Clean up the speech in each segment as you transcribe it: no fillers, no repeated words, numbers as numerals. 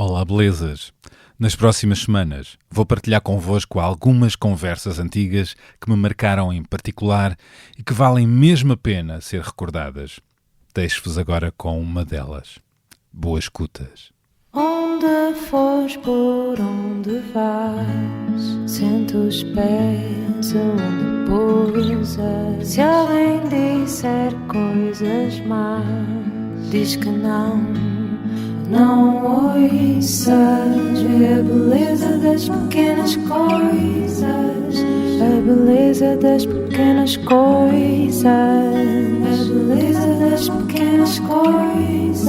Olá, belezas! Nas próximas semanas vou partilhar convosco algumas conversas antigas que me marcaram em particular e que valem mesmo a pena ser recordadas. Deixo-vos agora com uma delas. Boas escutas! Onde fores, por onde vais, sente os pés onde pousas. Se alguém disser coisas más, diz que não ouças. Vê a beleza das pequenas coisas, a beleza das pequenas coisas, a beleza das pequenas coisas,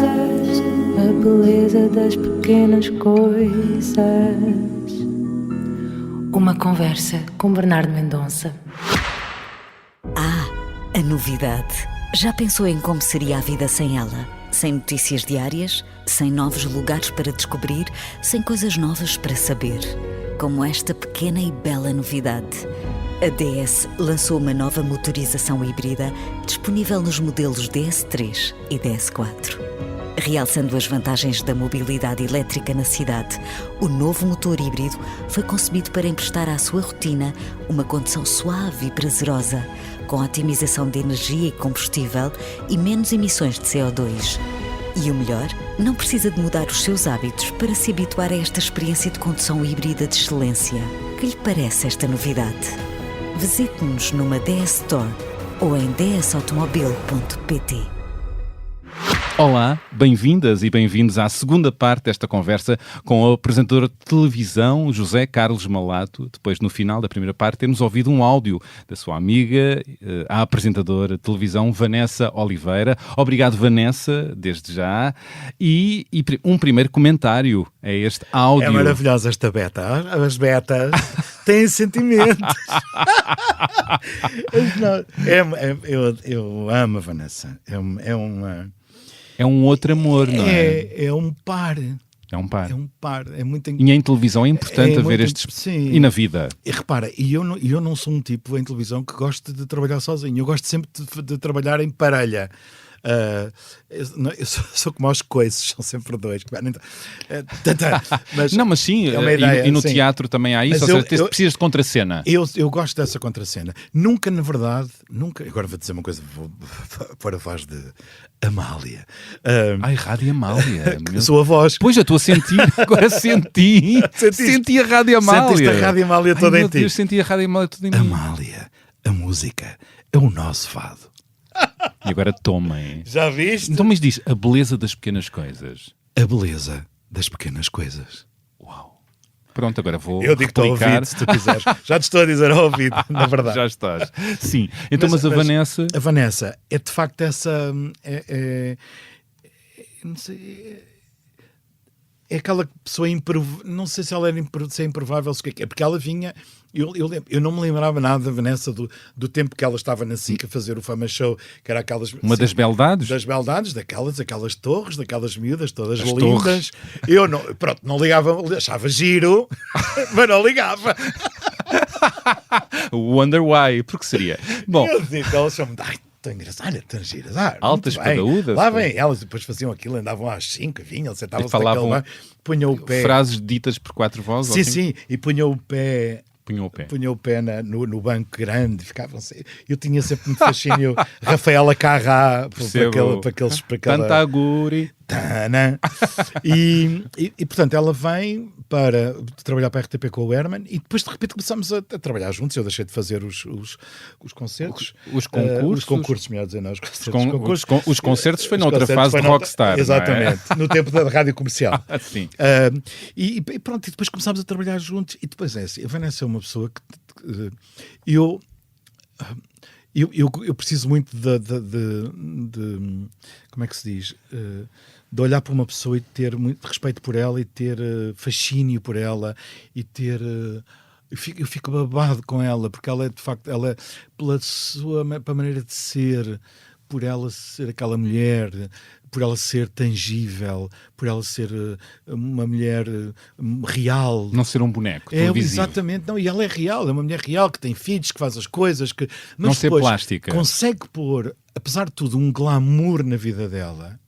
a beleza das pequenas coisas. Uma conversa com Bernardo Mendonça. A novidade. Já pensou em como seria a vida sem ela? Sem notícias diárias, sem novos lugares para descobrir, sem coisas novas para saber. Como esta pequena e bela novidade. A DS lançou uma nova motorização híbrida disponível nos modelos DS3 e DS4. Realçando as vantagens da mobilidade elétrica na cidade, o novo motor híbrido foi concebido para emprestar à sua rotina uma condução suave e prazerosa, com otimização de energia e combustível e menos emissões de CO2. E o melhor, não precisa de mudar os seus hábitos para se habituar a esta experiência de condução híbrida de excelência. Que lhe parece esta novidade? Visite-nos numa DS Store ou em dsautomobil.pt. Olá, bem-vindas e bem-vindos à segunda parte desta conversa com o apresentador de televisão José Carlos Malato. Depois, no final da primeira parte, temos ouvido um áudio da sua amiga, a apresentadora de televisão Vanessa Oliveira. Obrigado, Vanessa, desde já. E um primeiro comentário a este áudio. É maravilhosa esta beta. As betas têm sentimentos. Eu amo a Vanessa. É um outro amor, não é? É um par. É um par. É um par. É muito... E em televisão é importante haver estes... Sim. E na vida? E repara, eu não sou um tipo em televisão que gosta de trabalhar sozinho. Eu gosto sempre de trabalhar em parelha. Eu sou como aos coices, são sempre dois. Mas sim, é uma ideia, e no sim. Teatro também há isso, precisas de contracena. Eu gosto dessa contracena. Nunca, na verdade, agora vou dizer uma coisa, vou pôr a voz de Amália. Ai, Rádio Amália. Sou a voz. Pois, eu estou a sentir, agora senti a Rádio Amália. Sentiste a Rádio Amália toda em ti. Deus, senti a Rádio Amália toda em mim. Amália, a música é o nosso fado. E agora tomem. Já viste? Então, mas diz, a beleza das pequenas coisas. A beleza das pequenas coisas. Uau. Pronto, agora vou Eu digo-te ao ouvido, se tu quiseres. Já te estou a dizer ao ouvido, na verdade. Já estás. Sim. Então, mas a Vanessa... A Vanessa é de facto essa... não sei... É aquela pessoa improvável, não sei se ela era improvável, o que é, porque ela vinha, eu não me lembrava nada da Vanessa do tempo que ela estava na SIC a fazer o Fama Show, que era aquelas... Uma das beldades? Das beldades, aquelas torres, daquelas miúdas todas As lindas. Torres. Eu não ligava, achava giro, mas não ligava. Wonder why, porque seria? Bom, Eu digo, elas são tão engraçadas, tão giras. Altas padaúdas. Lá vem, elas depois faziam aquilo, andavam às 5, vinham, sentavam-se falavam naquele bar, punham o pé. frases ditas por quatro vozes? Sim, e punham o pé. Punham o pé no banco grande, ficavam-se. Eu tinha sempre muito fascínio. Rafaela Carrá, para aquela. Tantaguri. E portanto ela vem para trabalhar para a RTP com o Herman e depois de repente começamos a trabalhar juntos. Eu deixei de fazer os concertos, os concursos. Os concursos, melhor dizer, não, os concertos. Os concertos foi noutra fase de Rockstar. Exatamente, no tempo da rádio comercial. Sim. E pronto, e depois começámos a trabalhar juntos. E depois é assim, a Vanessa é uma pessoa que eu preciso muito de como é que se diz? De olhar para uma pessoa e ter muito respeito por ela e ter fascínio por ela e ter... Eu fico babado com ela, porque ela é, de facto, ela, pela maneira de ser, por ela ser aquela mulher, por ela ser tangível, por ela ser uma mulher real. Não ser um boneco televisivo. Exatamente, não, e ela é real, é uma mulher real, que tem filhos, que faz as coisas, mas não ser plástica. Consegue pôr, apesar de tudo, um glamour na vida dela.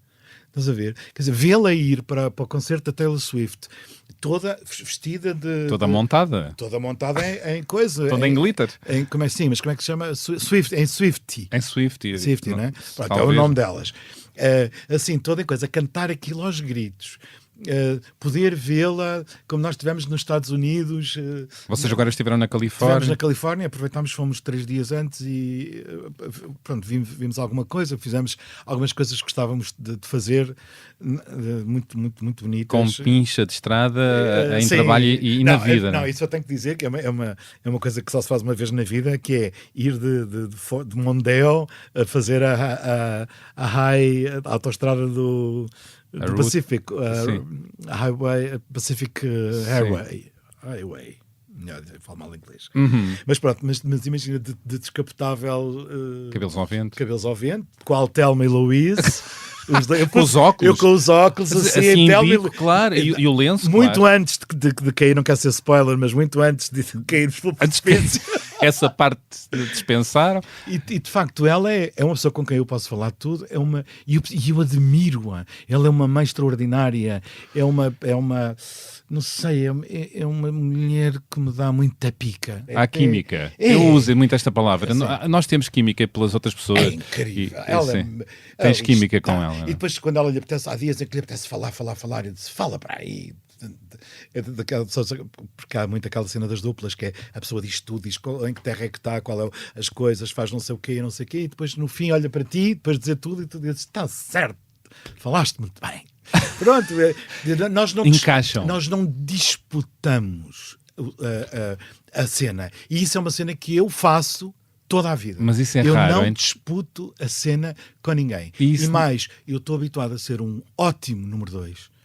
Estás a ver? Quer dizer, vê-la ir para o concerto da Taylor Swift, toda vestida de... Toda montada. Toda montada em coisa. Toda em glitter. Como é assim? Mas como é que se chama? Swift, em Swiftie. Em Swiftie. Swiftie, não é? Pronto, é o Talvez. nome delas. Assim, toda em coisa. Cantar aquilo aos gritos. Poder vê-la como nós estivemos nos Estados Unidos. Vocês agora estiveram na Califórnia. Estivemos na Califórnia, aproveitámos, fomos 3 dias antes e pronto, vimos alguma coisa, fizemos algumas coisas que gostávamos de fazer, muito, muito, muito bonitas. Com pincha de estrada, em Sim. trabalho e na vida. Não, isso eu tenho que dizer que é uma coisa que só se faz uma vez na vida, que é ir de Mondeo a fazer a autoestrada do Pacific, Pacific Highway. Melhor, falo mal inglês. Mas pronto, mas imagina de descapotável, cabelos ao vento, com a Thelma e Louise. Com os óculos. Eu com os óculos, assim em Thelma bico, claro, e o lenço, muito claro. antes de cair, não quero ser spoiler, mas muito antes de cairmos pelo precipício. Essa parte dispensaram. E de facto, ela é uma pessoa com quem eu posso falar tudo, e eu admiro-a. Ela é uma mãe extraordinária, é uma não sei, é uma mulher que me dá muita pica. Há química. Eu uso muito esta palavra. Nós temos química pelas outras pessoas. É incrível. Tens química com ela. E depois, quando ela lhe apetece, há dias em que lhe apetece falar, eu disse, fala para aí. É daquela pessoa, porque há muito aquela cena das duplas, que é a pessoa diz tudo, diz em que terra é que está, qual é as coisas, faz não sei o quê, e depois no fim olha para ti, depois de dizer tudo, e tu dizes, está certo, falaste muito bem. Pronto, Encaixam. Nós não disputamos a cena, e isso é uma cena que eu faço toda a vida. Mas isso é eu raro, não hein? disputo a cena com ninguém. Isso... E mais, eu estou habituado a ser um ótimo número 2.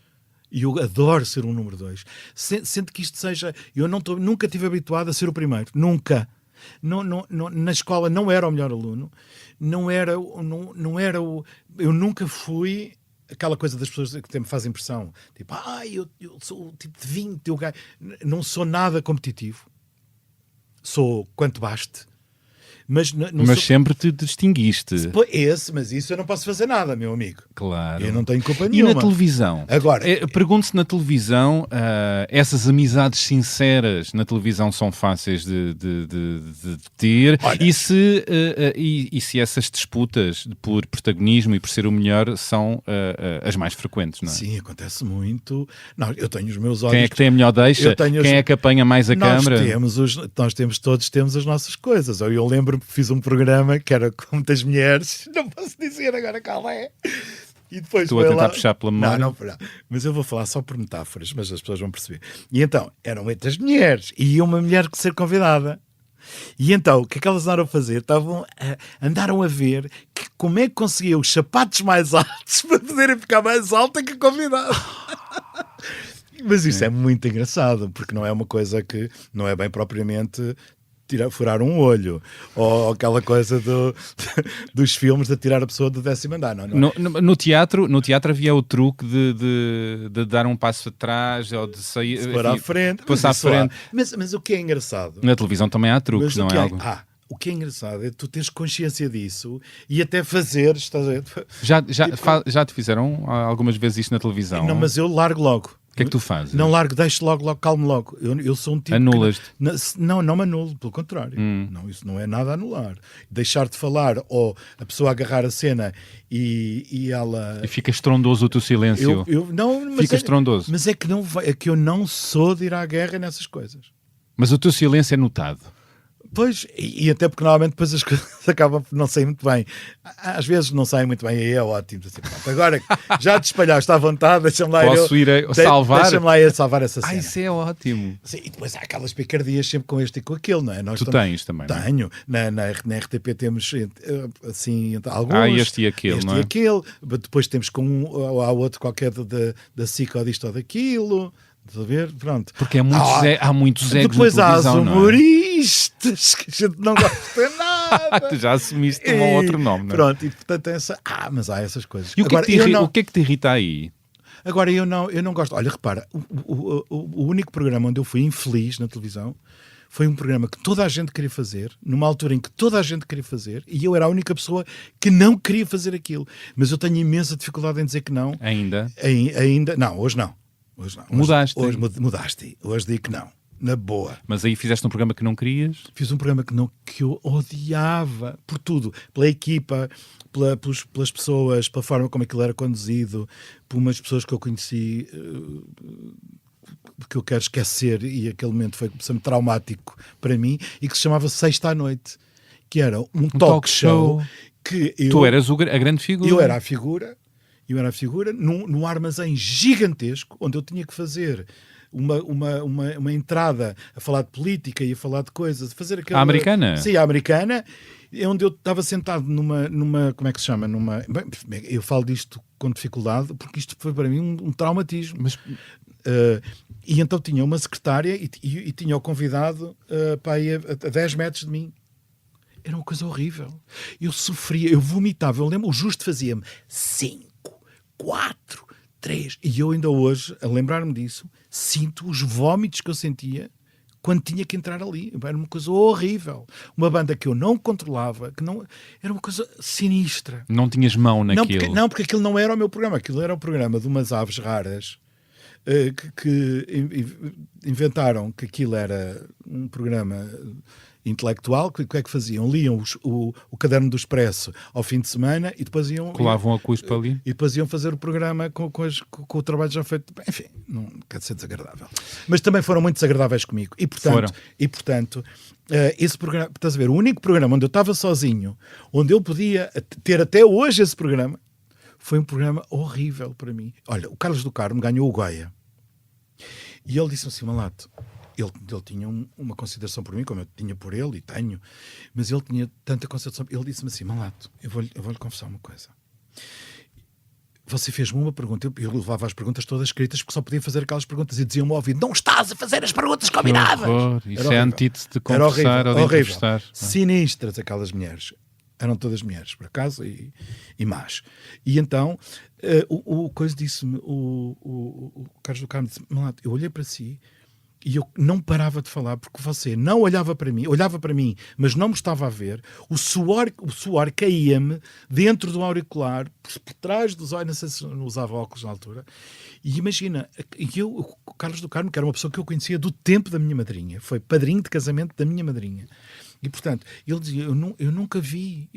E eu adoro ser um número 2. Sendo que isto seja... Eu nunca estive habituado a ser o primeiro. Nunca. Na escola não era o melhor aluno. Não era o... Eu nunca fui... Aquela coisa das pessoas que me faz impressão. Tipo, eu sou o tipo de 20. Não sou nada competitivo. Sou quanto baste. Mas sempre te distinguiste. Mas isso eu não posso fazer nada, meu amigo. Claro. Eu não tenho culpa nenhuma. E na televisão? Agora, pergunto-se na televisão, essas amizades sinceras na televisão são fáceis de ter? Olha, e se essas disputas por protagonismo e por ser o melhor são as mais frequentes, não é? Sim, acontece muito. Não, eu tenho os meus olhos... Quem é que tem a melhor deixa? Quem é que apanha mais a câmara? Todos temos as nossas coisas. Eu lembro fiz um programa que era com muitas mulheres, não posso dizer agora qual é. E depois estou a tentar puxar pela memória. Não, mas eu vou falar só por metáforas, mas as pessoas vão perceber. E então, eram muitas mulheres e uma mulher que ser convidada. E então, o que é que elas andaram a fazer? Andaram a ver como é que conseguiam os sapatos mais altos para poderem ficar mais alta que a convidada. Mas isso é muito engraçado, porque não é uma coisa que não é bem propriamente... furar um olho, ou aquela coisa dos filmes de tirar a pessoa do 10º andar. No teatro havia o truque de dar um passo atrás ou de sair para a frente, passar à frente. Mas o que é engraçado, na televisão também há truques, não é algo? O que é engraçado é tu teres consciência disso e até fazer, estás a ver? Já te fizeram algumas vezes isto na televisão? Não, mas eu largo logo. O que é que tu fazes? Não largo, deixo logo, calmo logo. Eu sou um tipo... Anulas-te? Não me anulo, pelo contrário. Não, isso não é nada anular. Deixar de falar ou a pessoa agarrar a cena e ela... E fica estrondoso o teu silêncio. Fica estrondoso. Mas é que eu não sou de ir à guerra nessas coisas. Mas o teu silêncio é notado. Pois, e até porque normalmente depois as coisas acabam por não sair muito bem. Às vezes não saem muito bem, aí é ótimo. Assim, agora já te espalhaste à vontade, deixa-me lá salvar. Deixa-me lá ir salvar essa cena. Isso é ótimo. Sim, e depois há aquelas picardias sempre com este e com aquele, não é? Tens também, não é? Tenho. Na RTP temos assim alguns. Este e aquele, não é? Este e aquele. Depois temos com há outro qualquer da SIC ou disto ou daquilo. Estás a ver? Pronto. Porque há muitos egos depois na televisão, há os humoristas que a gente não gosta de nada. Tu já assumiste um outro nome, não é? Pronto, e portanto mas há essas coisas. E o que é que te irrita aí? Agora, eu não gosto. Olha, repara, o único programa onde eu fui infeliz na televisão Foi um programa que toda a gente queria fazer, numa altura em que toda a gente queria fazer, e eu era a única pessoa que não queria fazer aquilo. Mas eu tenho imensa dificuldade em dizer que não. Ainda? Ainda. Não, hoje não. Mudaste? Hoje mudaste. Hoje digo que não. Na boa. Mas aí fizeste um programa que não querias? Fiz um programa que eu odiava por tudo. Pela equipa, pelas pessoas, pela forma como aquilo era conduzido, por umas pessoas que eu conheci, que eu quero esquecer, e aquele momento foi sempre traumático para mim, e que se chamava Sexta à Noite, que era um talk show que eu... Tu eras a grande figura. Eu era a figura num armazém gigantesco, onde eu tinha que fazer uma entrada a falar de política e a falar de coisas, fazer aquela... A americana? Sim, a americana, onde eu estava sentado numa como é que se chama? Eu falo disto com dificuldade, porque isto foi para mim um traumatismo. Mas... e então tinha uma secretária e tinha o convidado para ir a 10 metros de mim. Era uma coisa horrível. Eu sofria, eu vomitava. Eu lembro, o Justo fazia-me 5, 4, 3. E eu ainda hoje, a lembrar-me disso, sinto os vómitos que eu sentia quando tinha que entrar ali. Era uma coisa horrível. Uma banda que eu não controlava, que não... Era uma coisa sinistra. Não tinhas mão naquilo. Não, porque aquilo não era o meu programa. Aquilo era o programa de umas aves raras que inventaram que aquilo era um programa intelectual. O que é que faziam? Liam o caderno do Expresso ao fim de semana e depois iam... Colavam a cuspa ali. E depois iam fazer o programa com o trabalho já feito. Enfim, não quer ser desagradável. Mas também foram muito desagradáveis comigo. E portanto esse programa, estás a ver, o único programa onde eu estava sozinho, onde eu podia ter até hoje esse programa, foi um programa horrível para mim. Olha, o Carlos do Carmo ganhou o Goya. E ele disse assim, Malato, ele tinha uma consideração por mim, como eu tinha por ele, e tenho, mas ele tinha tanta consideração. Ele disse-me assim, Malato, eu vou-lhe confessar uma coisa. Você fez-me uma pergunta, eu levava as perguntas todas escritas porque só podia fazer aquelas perguntas e diziam-me ao ouvido, não estás a fazer as perguntas combinadas. Isso é antítese de conversar ou de entrevistar. Sinistras aquelas mulheres. Eram todas mulheres, por acaso, e más. E então, o coisa disse-me, o Carlos do Carmo disse, Malato, eu olhei para si e eu não parava de falar, porque você não olhava para mim, olhava para mim, mas não me estava a ver, o suor caía-me dentro do auricular, por trás dos olhos, não sei se não usava óculos na altura, e imagina, o Carlos do Carmo, que era uma pessoa que eu conhecia do tempo da minha madrinha, foi padrinho de casamento da minha madrinha. E, portanto, ele dizia, eu nunca vi,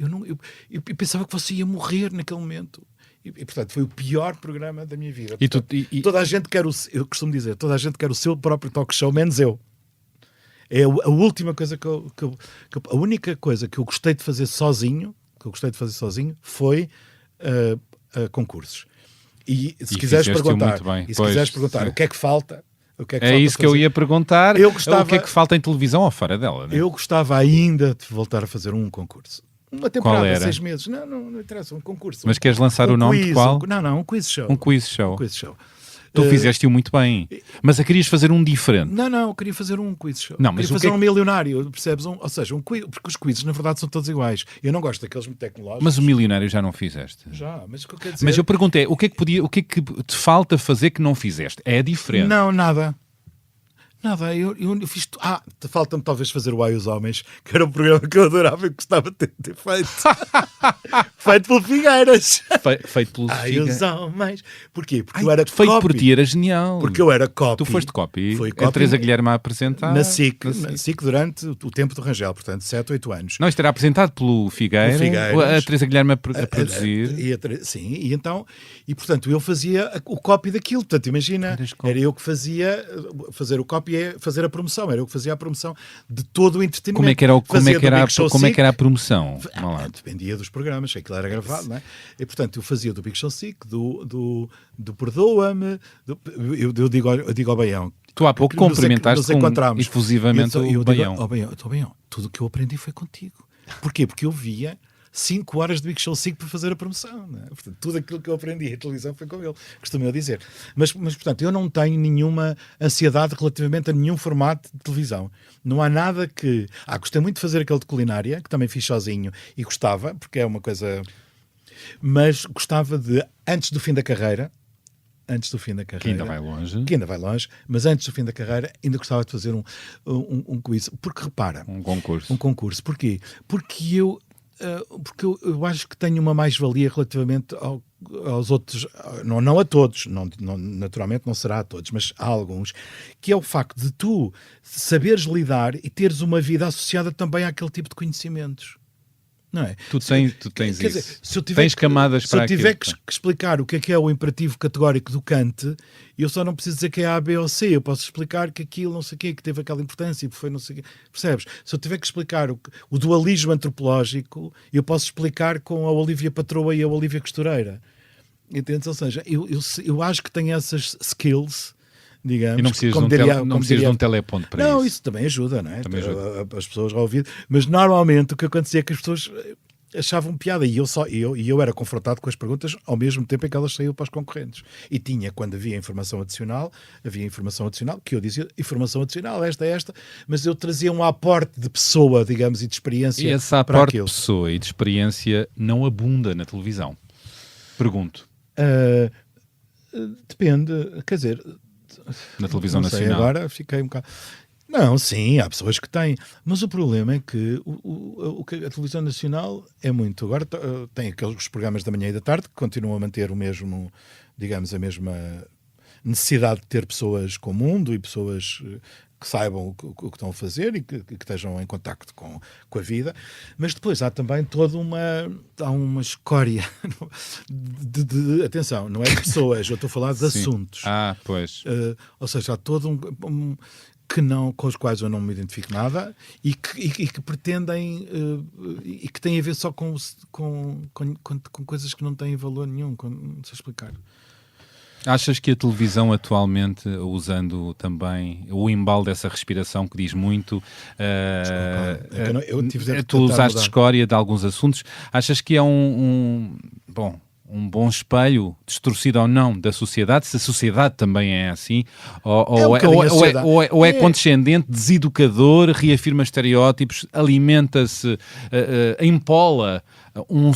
eu pensava que você ia morrer naquele momento. E, portanto, foi o pior programa da minha vida. Portanto, toda a gente quer eu costumo dizer, toda a gente quer o seu próprio talk show, menos eu. É a última coisa a única coisa que eu gostei de fazer sozinho, foi concursos. E se quiseres perguntar, o que é que falta... É isso que eu ia perguntar. Eu gostava... O que é que falta em televisão ou fora dela? Né? Eu gostava ainda de voltar a fazer um concurso. Uma temporada, 6 meses. Não interessa, um concurso. Mas queres lançar o nome de qual? Um quiz show. Um quiz show. Tu fizeste-o muito bem. Mas querias fazer um diferente. Não, eu queria fazer um quiz show. Não, mas queria fazer um milionário, percebes? Ou seja, um quiz, porque os quizzes na verdade são todos iguais. Eu não gosto daqueles muito tecnológicos. Mas o milionário já não fizeste. Já, mas o que eu quero dizer... Mas eu perguntei, o que é que te falta fazer que não fizeste? É diferente. Não, nada, eu fiz... falta-me talvez fazer o Ai os Homens, que era um programa que eu adorava e gostava de ter feito. Feito pelo Figueiras. Feito pelo Ai os Homens. Porquê? Porque eu era feito copy. Por ti, era genial. Porque eu era copy. Tu foste copy. Foi a Teresa Guilherme a apresentar. Na SIC durante o tempo do Rangel, portanto, 7, 8 anos. Não, isto era apresentado pelo Figueiras. A Teresa Guilherme a produzir. Sim, e então... E, portanto, eu fazia o copy daquilo. Portanto, imagina, era eu que fazia... Fazer o copy é fazer a promoção. Era eu que fazia a promoção de todo o entretenimento. Como é que era a promoção? Dependia dos programas, aquilo era gravado, não é? E, portanto, eu fazia do Big Show Sick, do Perdoa-me, eu digo ao Baião. Tu há pouco cumprimentaste efusivamente o Baião. Baião, tudo o que eu aprendi foi contigo. Porquê? Porque eu via 5 horas de Big Show 5 para fazer a promoção. Não é? Portanto, tudo aquilo que eu aprendi em televisão foi com ele, costumo eu dizer. Mas, portanto, eu não tenho nenhuma ansiedade relativamente a nenhum formato de televisão. Não há nada que... gostei muito de fazer aquele de culinária, que também fiz sozinho, e gostava, porque é uma coisa... Mas gostava de, antes do fim da carreira, antes do fim da carreira. Que ainda vai longe. Que ainda vai longe, mas antes do fim da carreira ainda gostava de fazer um quiz. Porque repara... Um concurso. Um concurso. Porquê? Porque eu acho que tenho uma mais-valia relativamente aos outros, não a todos, naturalmente não será a todos, mas a alguns, que é o facto de tu saberes lidar e teres uma vida associada também àquele tipo de conhecimentos. Não é? Tu tens Quer isso. dizer, se eu tiver tens camadas para Se eu tiver aquilo. que explicar o que é o imperativo categórico do Kant, eu só não preciso dizer que é A, B ou C. Eu posso explicar que aquilo não sei o quê, que teve aquela importância, que foi não sei o quê. Percebes? Se eu tiver que explicar o dualismo antropológico, eu posso explicar com a Olívia Patroa e a Olívia Costureira. Entendes? Ou seja, eu acho que tenho essas skills, digamos. E não precisas, como de um teleponto para isso. Não, isso também ajuda, não é? Também ajuda. As pessoas a ouvir. Mas normalmente o que acontecia é que as pessoas achavam piada e eu era confrontado com as perguntas ao mesmo tempo em que elas saíam para os concorrentes. E tinha, quando havia informação adicional, que eu dizia informação adicional, esta, mas eu trazia um aporte de pessoa, digamos, e de experiência. E esse aporte de pessoa e de experiência não abunda na televisão? Pergunto. Depende, quer dizer... Na televisão não sei, nacional. Agora fiquei um bocado... Não, sim, há pessoas que têm, mas o problema é que a televisão nacional é muito. Agora tem aqueles programas da manhã e da tarde que continuam a manter o mesmo, digamos, a mesma necessidade de ter pessoas com o mundo e pessoas que saibam o que estão a fazer e que estejam em contacto com a vida, mas depois há também há uma escória atenção, não é de pessoas, eu estou a falar de assuntos. Pois. Ou seja, há todo com os quais eu não me identifico nada e que pretendem e que têm a ver só com coisas que não têm valor nenhum, não sei explicar. Achas que a televisão atualmente, usando também o embalo dessa respiração que diz muito, tu usaste escória de alguns assuntos, achas que é um bom espelho, distorcido ou não, da sociedade, se a sociedade também é assim, ou é condescendente, deseducador, reafirma estereótipos, alimenta-se, empola um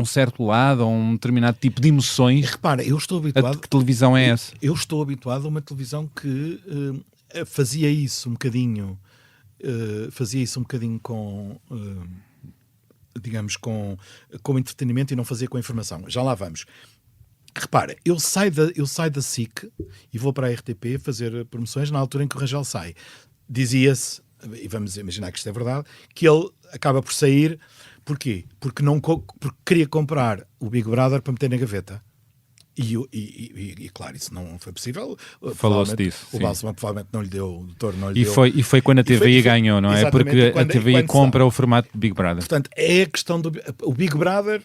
certo lado ou um determinado tipo de emoções? Repara, eu estou habituado... Que televisão é essa? Eu estou habituado a uma televisão que fazia isso um bocadinho com... digamos, com entretenimento e não fazia com informação. Já lá vamos. Repara, eu saio da SIC e vou para a RTP fazer promoções na altura em que o Rangel sai. Dizia-se, e vamos imaginar que isto é verdade, que ele acaba por sair. Porquê? Porque queria comprar o Big Brother para meter na gaveta. E claro, isso não foi possível. Falou-se disso. O Balsemão provavelmente não lhe deu, o doutor não lhe e deu. E foi quando a TVI ganhou, não é? Porque a TVI compra o formato de Big Brother. Portanto, é a questão do... O Big Brother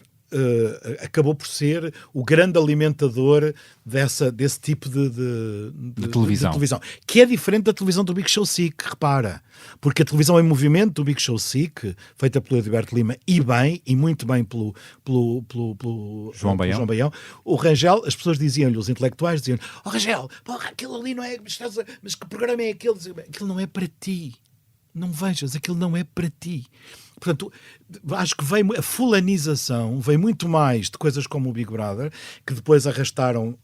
acabou por ser o grande alimentador desse tipo de televisão. Que é diferente da televisão do Big Show SIC, repara. Porque a televisão em movimento do Big Show SIC, feita pelo Edilberto Lima e muito bem pelo João Baião, o Rangel, as pessoas diziam-lhe, os intelectuais diziam-lhe: "Oh Rangel, porra, aquilo ali não é... Mas que programa é aquele?" Aquilo não é para ti. Não vejas, aquilo não é para ti. Portanto, acho que a fulanização veio muito mais de coisas como o Big Brother, que depois arrastaram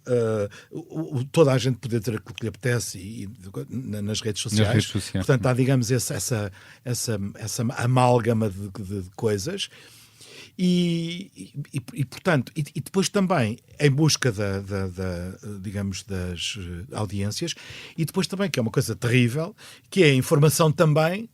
toda a gente poder ter aquilo que lhe apetece nas redes sociais. Portanto, há, digamos, essa amálgama de coisas. Portanto, depois também em busca digamos, das audiências, e depois também, que é uma coisa terrível, que é a informação também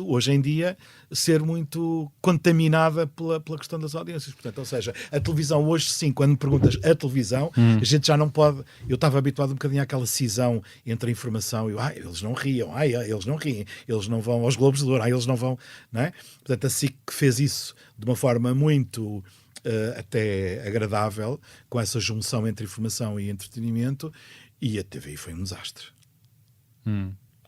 hoje em dia, ser muito contaminada pela questão das audiências. Portanto, ou seja, a televisão hoje, sim, quando me perguntas a televisão, a gente já não pode... Eu estava habituado um bocadinho àquela cisão entre a informação e eles não riam, eles não riem, eles não vão aos Globos de Ouro, eles não vão... Não é? Portanto, a SIC fez isso de uma forma muito... até agradável, com essa junção entre informação e entretenimento, e a TVI foi um desastre.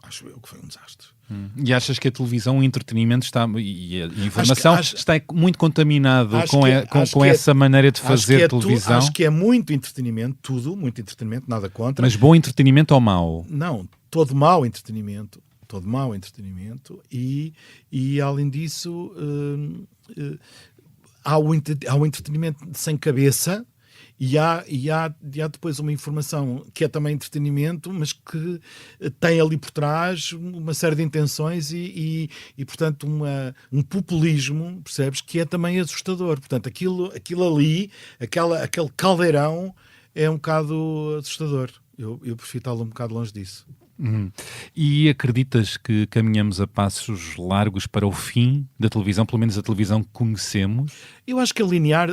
Acho eu que foi um desastre. E achas que a televisão, o entretenimento e a informação está muito contaminado com essa maneira de fazer televisão? Acho que é muito entretenimento, muito entretenimento, nada contra. Mas bom entretenimento ou mau? Não, todo mau entretenimento. E além disso, há o entretenimento sem cabeça E há depois uma informação que é também entretenimento, mas que tem ali por trás uma série de intenções e portanto, um populismo, percebes, que é também assustador. Portanto, aquilo ali, aquele caldeirão é um bocado assustador. Eu prefiro estar um bocado longe disso. E acreditas que caminhamos a passos largos para o fim da televisão, pelo menos a televisão que conhecemos? Eu acho que a linear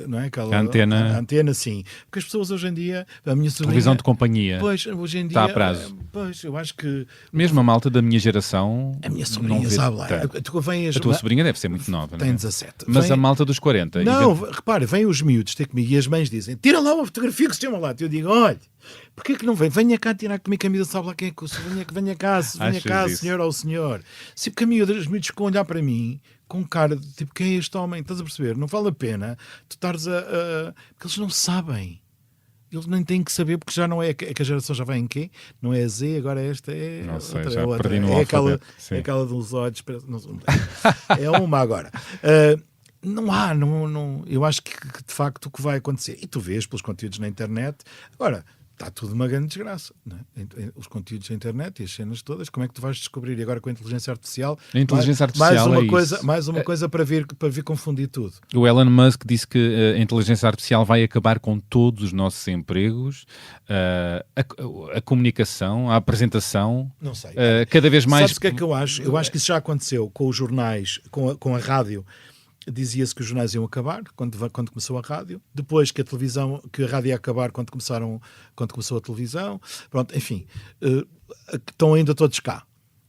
não é? A antena. A antena, sim. Porque as pessoas hoje em dia, a minha sobrinha... Televisão de companhia. Pois, hoje em dia... Está a prazo. Pois, eu acho que... Mesmo a malta da minha geração... A minha não sobrinha, vê sabe lá. tanto. A tua sobrinha deve ser muito nova, tem não é? 17. Mas a malta dos 40... Não, repare, vêm os miúdos ter comigo e as mães dizem, tira lá uma fotografia que se chama lá. Eu digo, olha, porquê que não vem? Venha cá tirar comigo camisa, sabe lá quem é que eu sou? Venha cá, senhora ou senhor. Se porque os miúdos ficam a olhar para mim com cara de tipo, quem é este homem? Estás a perceber? Não vale a pena tu estares porque eles não sabem. Eles nem têm que saber, porque já não é que a geração já vai em quê? Não é a Z, agora esta é não sei, outra. já É outra. perdi no É sim. aquela dos olhos. É uma agora. Não há, eu acho que de facto o que vai acontecer, e tu vês pelos conteúdos na internet, agora está tudo uma grande desgraça, não é? Os conteúdos da internet e as cenas todas, como é que tu vais descobrir? E agora com a inteligência artificial, A inteligência artificial mais uma coisa para vir confundir tudo. O Elon Musk disse que a inteligência artificial vai acabar com todos os nossos empregos, a comunicação, a apresentação. Não sei. Cada vez mais... Sabes o que é que eu acho? Eu acho que isso já aconteceu com os jornais, com a rádio. Dizia-se que os jornais iam acabar quando começou a rádio, depois que a rádio ia acabar quando começou a televisão. Pronto, enfim, estão ainda todos cá.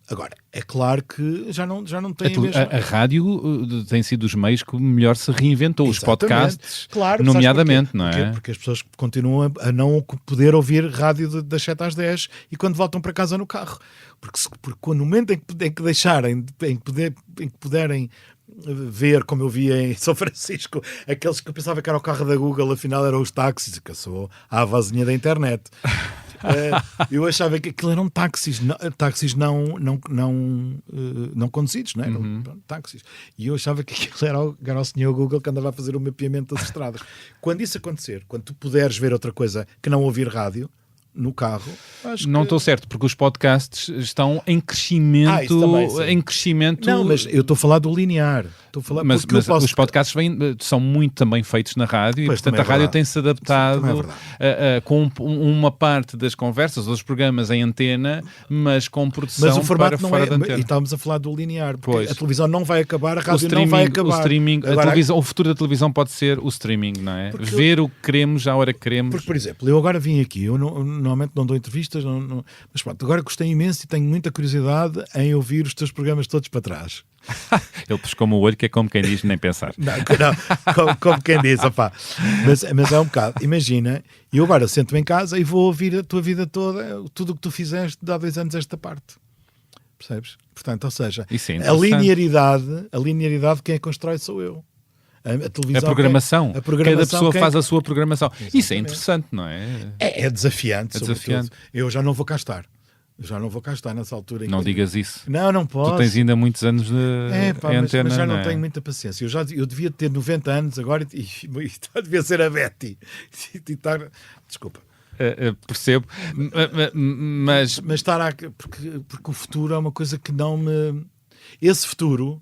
Agora, é claro que já não tem a rádio tem sido dos meios que melhor se reinventou. Exatamente. Os podcasts, claro, nomeadamente, não é? Porque as pessoas continuam a não poder ouvir rádio das 7 às 10 e quando voltam para casa no carro. Porque no momento em que deixarem, em que puderem ver, como eu via em São Francisco, aqueles que eu pensava que era o carro da Google, afinal eram os táxis, que eu sou a vozinha da internet. Eu achava que aquilo eram táxis não conduzidos, não é? Táxis. E eu achava que aquilo era o senhor Google que andava a fazer o mapeamento das estradas. Quando isso acontecer, quando tu puderes ver outra coisa que não ouvir rádio no carro, acho não que... estou certo, porque os podcasts estão em crescimento. Não, mas eu estou a falar do linear. Mas os podcasts são muito também feitos na rádio, pois, e portanto a rádio tem-se adaptado com uma parte das conversas, dos programas em antena, mas com produção mas o formato para fora da antena. E estávamos a falar do linear, porque pois. A televisão não vai acabar, a rádio não vai acabar. O streaming, agora, o futuro da televisão pode ser o streaming, não é? Ver o que queremos à hora que queremos. Porque, por exemplo, eu agora vim aqui, eu normalmente não dou entrevistas, mas pronto, agora gostei imenso e tenho muita curiosidade em ouvir os teus programas todos para trás. Ele pescou-me o olho, que é como quem diz, nem pensar. Não, como quem diz, opá. Mas é um bocado, imagina, eu agora sento-me em casa e vou ouvir a tua vida toda, tudo o que tu fizeste de há 2 anos esta parte. Percebes? Portanto, ou seja, a linearidade quem a constrói sou eu. A televisão, a programação. Cada pessoa faz a sua programação. Exatamente. Isso é interessante, não é? É desafiante, sobretudo. Eu já não vou cá estar. Nessa altura. Não digas isso. Não posso. Tu tens ainda muitos anos de antena. Mas já não tenho muita paciência. Eu devia ter 90 anos agora e devia ser a Betty. Desculpa. Percebo. Mas estar porque o futuro é uma coisa que não me... Esse futuro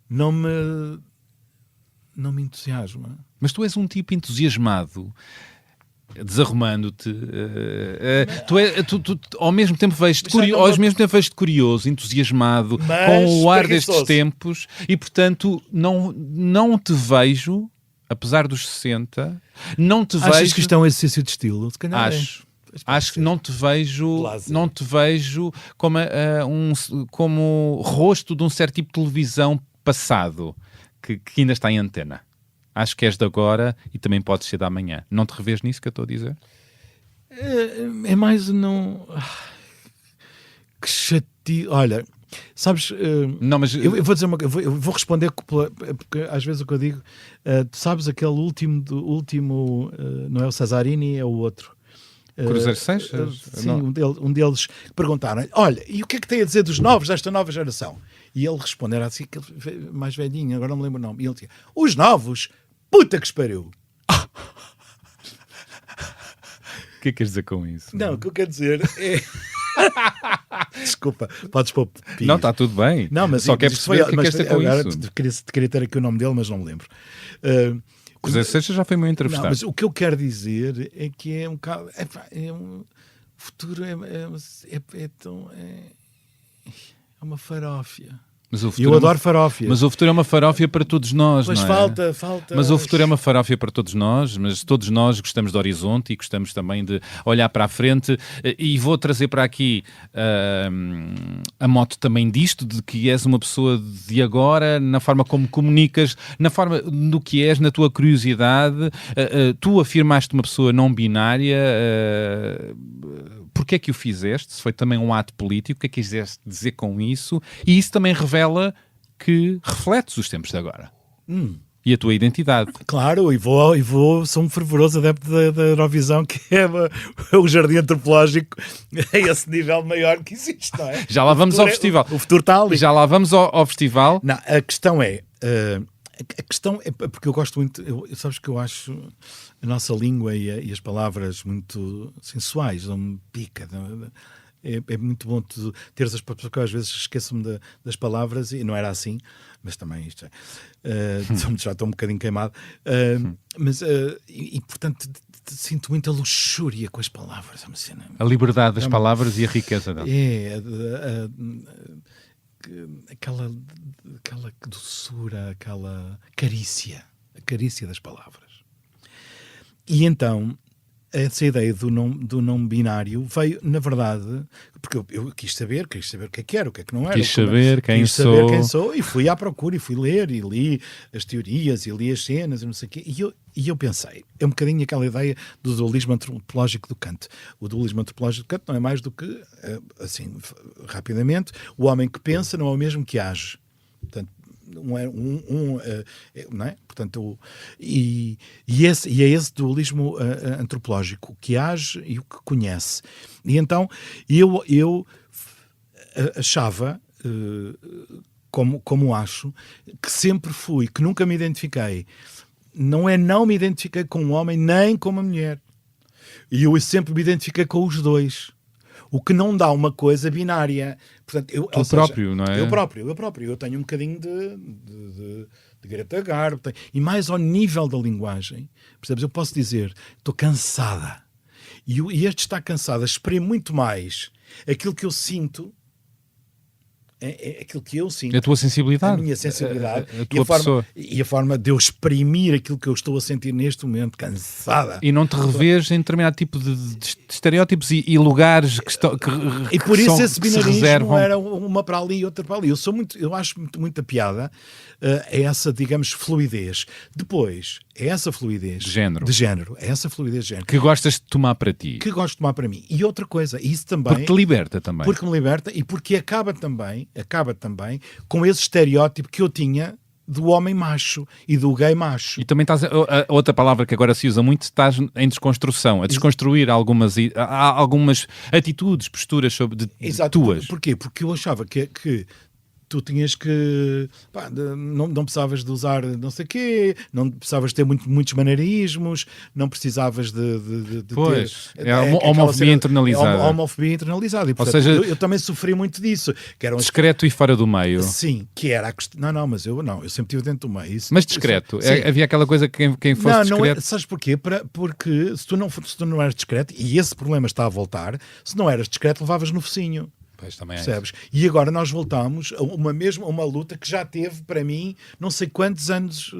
não me entusiasma. Mas tu és um tipo entusiasmado, desarrumando-te. Tu ao mesmo tempo vejo-te curioso, entusiasmado, com o ar destes tempos, e portanto não te vejo, apesar dos 60, não te vejo... Achas que isto é um exercício de estilo? Se calhar Acho que não te vejo como rosto de um certo tipo de televisão passado, que ainda está em antena. Acho que és de agora e também podes ser de amanhã. Não te revês nisso que eu estou a dizer? É mais não... Que chatice. Olha, sabes... Não, mas... eu vou dizer eu vou responder porque às vezes o que eu digo... tu sabes aquele último... não é o Cesarini, é o outro. Cruzeiro Seixas? Sim, um deles perguntaram: olha, e o que é que tem a dizer dos novos, desta nova geração? E ele respondeu, era assim, mais velhinho, agora não me lembro o nome. E ele dizia: os novos, puta que espariu. que é que queres dizer com isso? Não, o que eu quero dizer é... Desculpa, podes pôr pi. Não, está tudo bem. Não, mas só quer perceber o que é que queres dizer com agora, isso. Queria ter aqui o nome dele, mas não me lembro. José Seixas já foi meu Não, entrevistado. mas o que eu quero dizer é que é um bocado... o futuro é uma farófia. Mas o E futuro eu adoro farófias. Mas o futuro é uma farófia para todos nós, Mas não é? falta... Mas o futuro é uma farófia para todos nós, mas todos nós gostamos de horizonte e gostamos também de olhar para a frente. E vou trazer para aqui a moto também disto, de que és uma pessoa de agora, na forma como comunicas, na forma do que és, na tua curiosidade. Tu afirmaste uma pessoa não binária. Porquê é que o fizeste? Se foi também um ato político, o que é que quiseste dizer com isso? E isso também revela que refletes os tempos de agora. E a tua identidade. Claro, sou um fervoroso adepto da Eurovisão, que é o jardim antropológico a esse nível maior que existe, não é? Já lá vamos ao festival. O futuro está ali. Já lá vamos ao festival. Não, a questão é... A questão é porque eu gosto muito, sabes que eu acho a nossa língua e as palavras muito sensuais, dão-me pica. É muito bom teres as palavras, porque eu às vezes esqueço-me das palavras e não era assim, mas também isto já estou um bocadinho queimado. Portanto, sinto muita luxúria com as palavras. É uma cena. A liberdade das palavras e a riqueza delas. Aquela doçura, aquela carícia, a carícia das palavras. E então, essa ideia do não binário veio, na verdade, porque eu quis saber o que é que era, o que é que não era. Quis saber quem sou e fui à procura e fui ler e li as teorias e li as cenas e não sei o quê. E eu pensei, é um bocadinho aquela ideia do dualismo antropológico do Kant. O dualismo antropológico do Kant não é mais do que, assim, rapidamente, o homem que pensa não é o mesmo que age. Portanto, não é? Portanto, é esse dualismo antropológico, que age e o que conhece. E então eu achava, como acho, que sempre fui, que nunca me identifiquei. Não me identifiquei com um homem nem com uma mulher. E eu sempre me identifiquei com os dois. O que não dá uma coisa binária. Portanto, próprio, não é? Eu próprio. Eu tenho um bocadinho de Greta Garbo. E mais ao nível da linguagem, percebes? Eu posso dizer, estou cansada. E este estar cansada exprime muito mais aquilo que eu sinto. É aquilo que eu sinto. A tua sensibilidade. A minha sensibilidade. A tua pessoa. E a forma de eu exprimir aquilo que eu estou a sentir neste momento, cansada. E não te revês em determinado tipo de estereótipos e lugares que e por isso esse binarismo reservam. Era uma para ali e outra para ali. Eu acho muita piada essa, digamos, fluidez. Depois, é essa fluidez de género. É essa fluidez de género. Que gostas de tomar para ti. Que gosto de tomar para mim. E outra coisa, isso também... Porque te liberta também. Porque me liberta e porque acaba também com esse estereótipo que eu tinha do homem macho e do gay macho. E também estás, a outra palavra que agora se usa muito, estás em desconstrução, a desconstruir algumas atitudes, posturas sobre tuas. Porquê? Porque eu achava que tu tinhas que... não precisavas de usar não sei o quê, não precisavas de ter muitos maneirismos, não precisavas de pois, ter... a homofobia internalizada. A homofobia internalizada. E, portanto, ou seja, eu também sofri muito disso. Que era discreto e fora do meio. Sim, que era a questão... Mas eu sempre estive dentro do meio. Mas discreto. Havia aquela coisa que quem fosse discreto... Sabes porquê? Porque se tu não eras discreto, e esse problema está a voltar, se não eras discreto, levavas no focinho. Pois, também percebes? E agora nós voltamos a uma luta que já teve, para mim, não sei quantos anos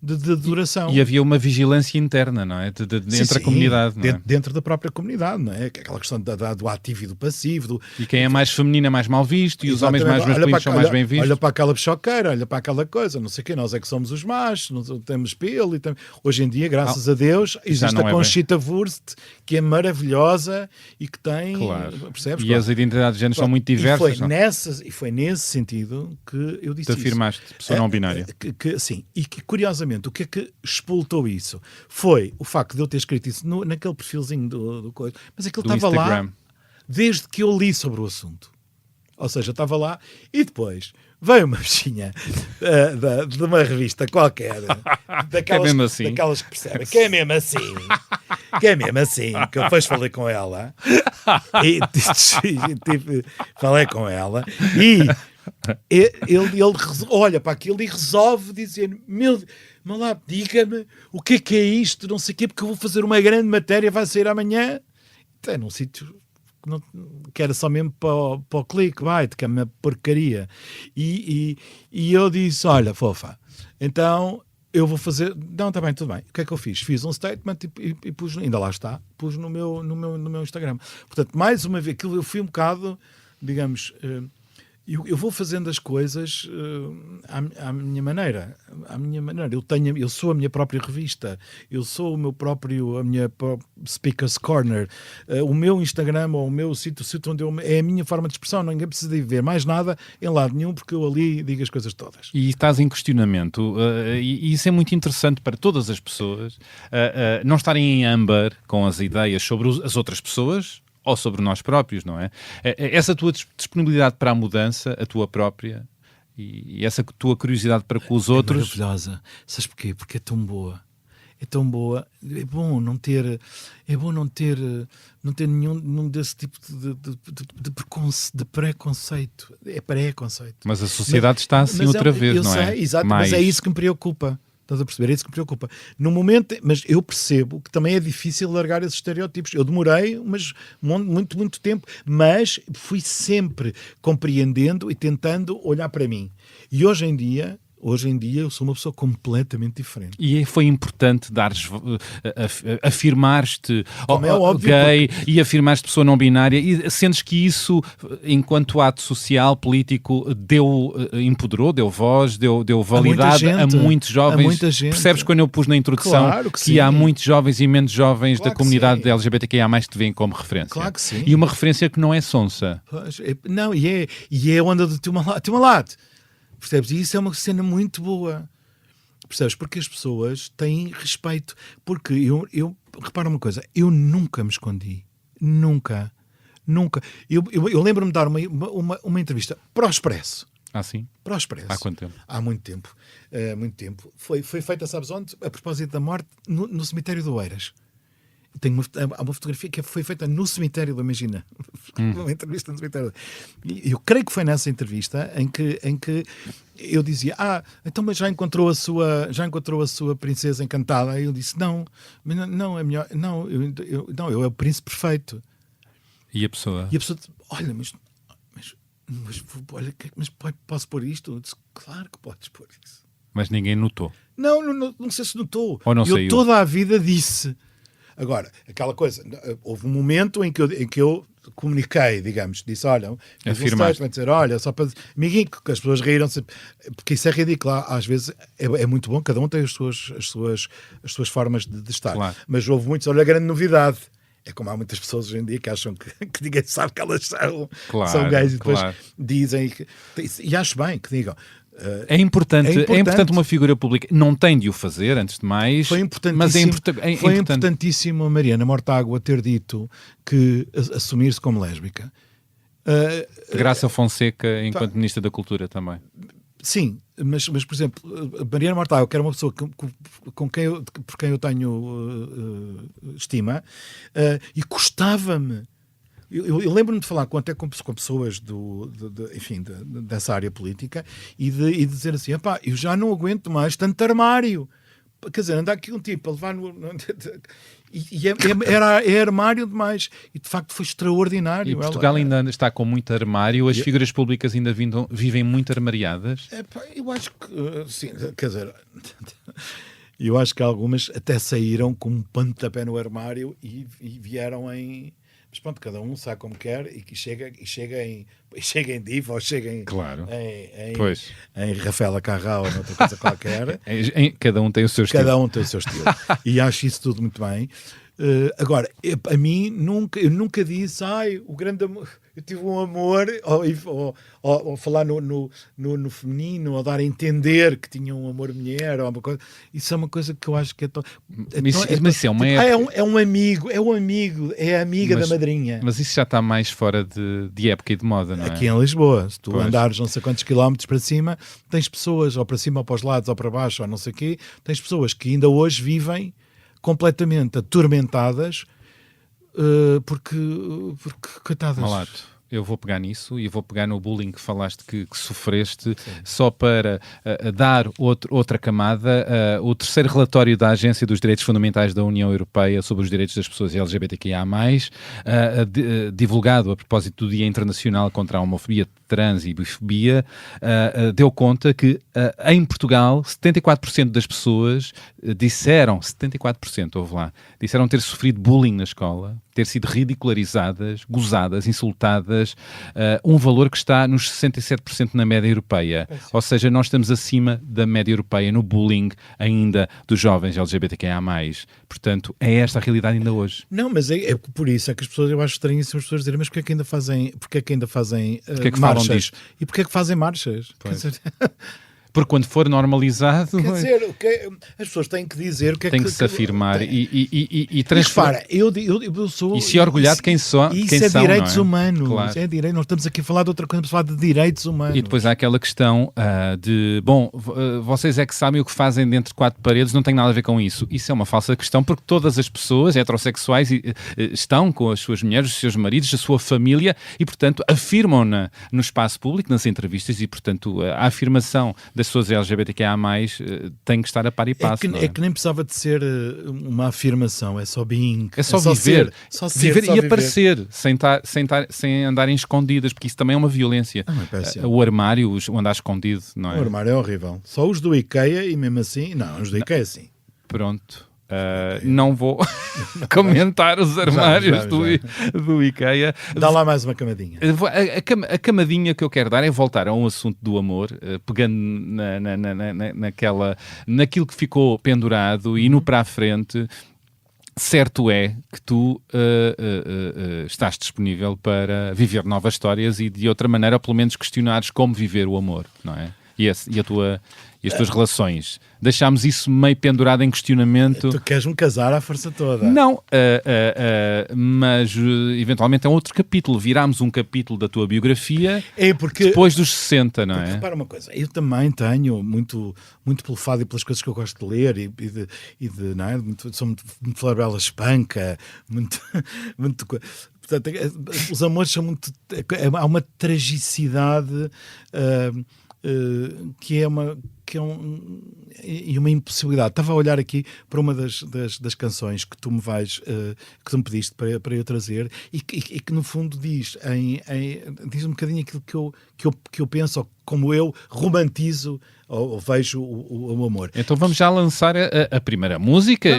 de duração. E havia uma vigilância interna, não é? Entre a comunidade. Não é? Dentro da própria comunidade, não é? Aquela questão do ativo e do passivo. E quem é mais feminino é mais mal visto, e os homens mais masculinos são mais bem vistos. Olha para aquela bichoqueira, olha para aquela coisa, não sei o quê, nós é que somos os machos, não temos pelo. Hoje em dia, graças a Deus, existe a Conchita Wurst, que é maravilhosa e que tem... Claro. Percebes? E as identidades de género são muito diversas. E foi nesse sentido que eu disse isso. Te afirmaste, pessoa não binária. Sim, e que curiosamente o que é que expultou isso? Foi o facto de eu ter escrito isso naquele perfilzinho do coisa, mas aquilo estava lá desde que eu li sobre o assunto. Ou seja, estava lá e depois veio uma bichinha de uma revista qualquer, daquelas, mesmo assim? daquelas que percebem, que é mesmo assim, que eu depois falei com ela e falei com ela e ele olha para aquilo e resolve dizer: mas lá, diga-me o que é isto, não sei o quê, porque eu vou fazer uma grande matéria, vai sair amanhã. É num sítio que era só mesmo para o clickbait, que é uma porcaria. E eu disse: olha, fofa, então eu vou fazer. Não, está bem, tudo bem. O que é que eu fiz? Fiz um statement e pus, ainda lá está, pus no meu Instagram. Portanto, mais uma vez, aquilo eu fui um bocado, digamos. Eu vou fazendo as coisas à minha maneira. Eu sou a minha própria revista. Eu sou a minha Speaker's Corner. O meu Instagram ou o meu sítio onde é a minha forma de expressão. Ninguém precisa de ver mais nada em lado nenhum, porque eu ali digo as coisas todas. E estás em questionamento. E isso é muito interessante para todas as pessoas. Não estarem em âmbar com as ideias sobre as outras pessoas, ou sobre nós próprios, não é? Essa tua disponibilidade para a mudança, a tua própria, e essa tua curiosidade para com os outros... É maravilhosa. Sabes porquê? Porque é tão boa. É tão boa. É bom não ter nenhum desse tipo de preconceito. É preconceito. Mas a sociedade está assim outra vez, não é? Eu sei, exato, mas é isso que me preocupa. Estás a perceber? É isso que me preocupa. No momento, mas eu percebo que também é difícil largar esses estereótipos. Eu demorei muito tempo, mas fui sempre compreendendo e tentando olhar para mim. E hoje em dia eu sou uma pessoa completamente diferente. E foi importante afirmar-te gay e afirmar-te pessoa não binária, e sentes que isso, enquanto ato social, político, empoderou, deu voz, deu validade a muitos jovens. Muita gente. Percebes quando eu pus na introdução que há muitos jovens e menos jovens da comunidade LGBTQIA+, que te veem como referência. Claro que sim. E uma referência que não é sonsa. Não, e é onda do teu lado. Percebes? E isso é uma cena muito boa. Percebes? Porque as pessoas têm respeito. Porque eu repara uma coisa, eu nunca me escondi. Nunca. Eu lembro-me de dar uma entrevista para o Expresso. Ah, sim? Para o Expresso. Há quanto tempo? Há muito tempo. Muito tempo. Foi feita, sabes onde? A propósito da morte, no cemitério do Oeiras. Há uma fotografia que foi feita no cemitério do Imagina. Uma entrevista no cemitério. E eu creio que foi nessa entrevista em que eu dizia: então mas já encontrou a sua princesa encantada? E eu disse: não, é melhor, não, eu é o príncipe perfeito. E a pessoa disse: olha, mas posso pôr isto? Eu disse: claro que podes pôr isso. Mas ninguém notou. Não sei se notou. Ou não eu saiu. Toda a vida disse. Agora, aquela coisa, houve um momento em que eu comuniquei, digamos, disse: olha, vai dizer, olha, só para amiguinho, que as pessoas riram-se, porque isso é ridículo. Às vezes é muito bom, cada um tem as suas formas de estar. Claro. Mas houve muitos, olha, a grande novidade. É como há muitas pessoas hoje em dia que acham que ninguém sabe que elas são gays e depois dizem. E acho bem que digam. É importante uma figura pública. Não tem de o fazer, antes de mais. Foi importantíssimo, mas foi importantíssimo a Mariana Mortágua ter dito que assumir-se como lésbica. Graça Fonseca, enquanto Ministra da Cultura também. Sim, mas por exemplo, a Mariana Mortágua, que era uma pessoa por quem eu tenho estima, e custava-me. Eu lembro-me de falar até com pessoas dessa área política e de dizer assim: eu já não aguento mais tanto armário. Quer dizer, andar aqui um tipo a levar era armário demais. E de facto foi extraordinário. E Portugal ainda está com muito armário. As figuras públicas ainda vivem muito armariadas? Eu acho que sim, quer dizer... Eu acho que algumas até saíram com um pontapé no armário e vieram em... Mas pronto, cada um sabe como quer e chega em diva ou chega em Rafaela Carrá ou noutra coisa qualquer. Cada um tem o seu estilo. Cada um tem o seu estilo. E acho isso tudo muito bem. Agora, a mim, eu nunca disse, o grande amor, eu tive um amor, ou falar no feminino, ou dar a entender que tinha um amor-mulher, ou uma coisa. Isso é uma coisa que eu acho que é tão... Mas isso é uma época... é um amigo, é a amiga da madrinha. Mas isso já está mais fora de época e de moda, não é? Aqui em Lisboa, se tu andares não sei quantos quilómetros para cima, tens pessoas, ou para cima, ou para os lados, ou para baixo, ou não sei o quê, tens pessoas que ainda hoje vivem completamente atormentadas porque coitadas. Malato, eu vou pegar nisso e vou pegar no bullying que falaste que sofreste. Sim. Só para dar outra camada. O terceiro relatório da Agência dos Direitos Fundamentais da União Europeia sobre os direitos das pessoas LGBTQIA+, divulgado a propósito do Dia Internacional contra a Homofobia, Trans e Bifobia, deu conta que em Portugal 74% das pessoas disseram, 74%, houve lá, disseram ter sofrido bullying na escola, ter sido ridicularizadas, gozadas, insultadas, um valor que está nos 67% na média europeia. Ou seja, nós estamos acima da média europeia no bullying ainda dos jovens LGBTQIA+. Portanto, é esta a realidade ainda hoje. Não, mas é por isso é que as pessoas, eu acho estranhíssimo as pessoas dizerem, mas porquê é que ainda fazem, marchas? E porquê é que fazem marchas? Quer dizer... Porque quando for normalizado... Quer dizer, as pessoas têm que dizer... Tem que se afirmar e transformar... Eu sou... E se orgulhar de quem são. Isso é direitos humanos. Claro. É direito, nós estamos aqui a falar de outra coisa, estamos a falar de direitos humanos. E depois há aquela questão de... vocês é que sabem o que fazem dentro de quatro paredes, não tem nada a ver com isso. Isso é uma falsa questão, porque todas as pessoas heterossexuais estão com as suas mulheres, os seus maridos, a sua família, e, portanto, afirmam-na no espaço público, nas entrevistas, e, portanto, a afirmação das pessoas LGBTQIA+, tem que estar a par e passo. É que nem precisava de ser uma afirmação, é só being. É só viver. Viver e aparecer, sem andarem escondidas, porque isso também é uma violência. O armário, o andar escondido, não é? O armário é horrível. Só os do IKEA e mesmo assim... Não, os do IKEA sim. Pronto. Não vou comentar os armários do IKEA. Dá lá mais uma camadinha. A camadinha que eu quero dar é voltar a um assunto do amor, pegando naquilo que ficou pendurado e no para a frente. Certo é que tu estás disponível para viver novas histórias e de outra maneira, pelo menos, questionares como viver o amor, não é? E as tuas relações. Deixámos isso meio pendurado em questionamento. Tu queres-me casar à força toda? Não, mas eventualmente é outro capítulo. Virámos um capítulo da tua biografia depois dos 60, não é? Repara uma coisa, eu também tenho muito pelo fado e pelas coisas que eu gosto de ler não é? Sou muito Flabella Espanca, muito portanto, os amores são muito... Há uma tragicidade... que é uma impossibilidade. Estava a olhar aqui para uma das canções que tu me pediste para eu trazer e que no fundo diz um bocadinho aquilo que eu penso, ou como eu romantizo ou vejo o amor. Então vamos já lançar a primeira música.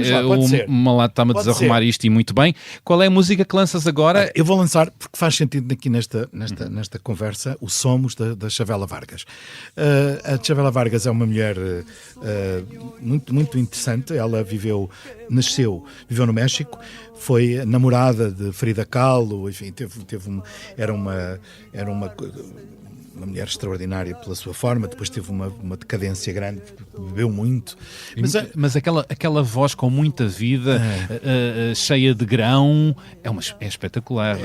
O Malato está-me a desarrumar isto e muito bem. Qual é a música que lanças agora? Eu vou lançar, porque faz sentido aqui nesta conversa, o Somos da Chavela Vargas. A Chavela Vargas é uma mulher muito, muito interessante. Ela viveu no México, foi namorada de Frida Kahlo, enfim, era uma mulher extraordinária pela sua forma, depois teve uma decadência grande, bebeu muito. Mas aquela voz com muita vida, cheia de grão, é espetacular.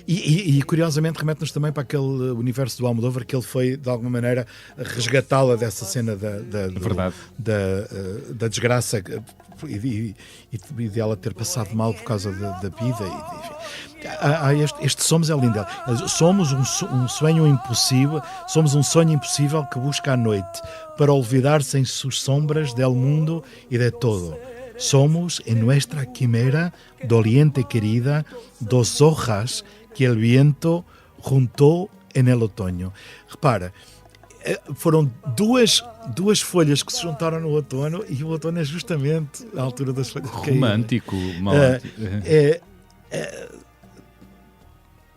E curiosamente remete-nos também para aquele universo do Almodóvar, que ele foi, de alguma maneira, resgatá-la dessa cena da desgraça e de ela ter passado mal por causa da vida. Este Somos é lindo. Somos um sonho impossível, somos um sonho impossível que busca a noite para olvidar-se en sus sombras del mundo y de todo. Somos en nuestra quimera doliente querida dos hojas que el viento juntó en el otoño. Repara, foram duas folhas que se juntaram no outono, e o outono é justamente a altura das folhas caírem. Romântico.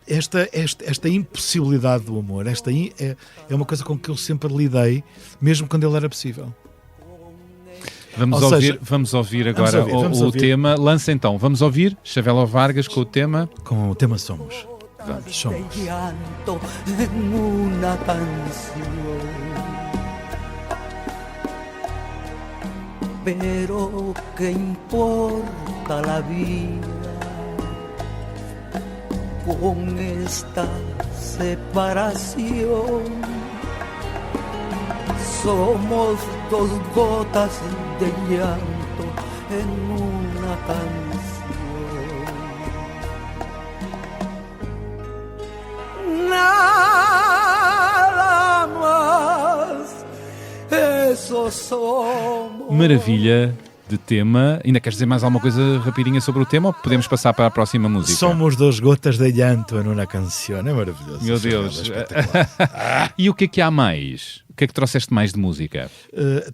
Esta impossibilidade do amor, é uma coisa com que eu sempre lidei, mesmo quando ele era possível. Vamos ouvir agora vamos o ouvir. tema. Lança então. Vamos ouvir Chavela Vargas com o tema. Com o tema Somos. Somos. Este llanto en una canción. Pero ¿qué importa la vida con esta separación? Somos dos gotas de llanto en una canción. Nada más, eso somos. Maravilha de tema. Ainda queres dizer mais alguma coisa rapidinha sobre o tema ou podemos passar para a próxima música? Somos dos gotas de llanto em uma canção. É maravilhoso. Meu Deus. E o que há mais? O que é que trouxeste mais de música?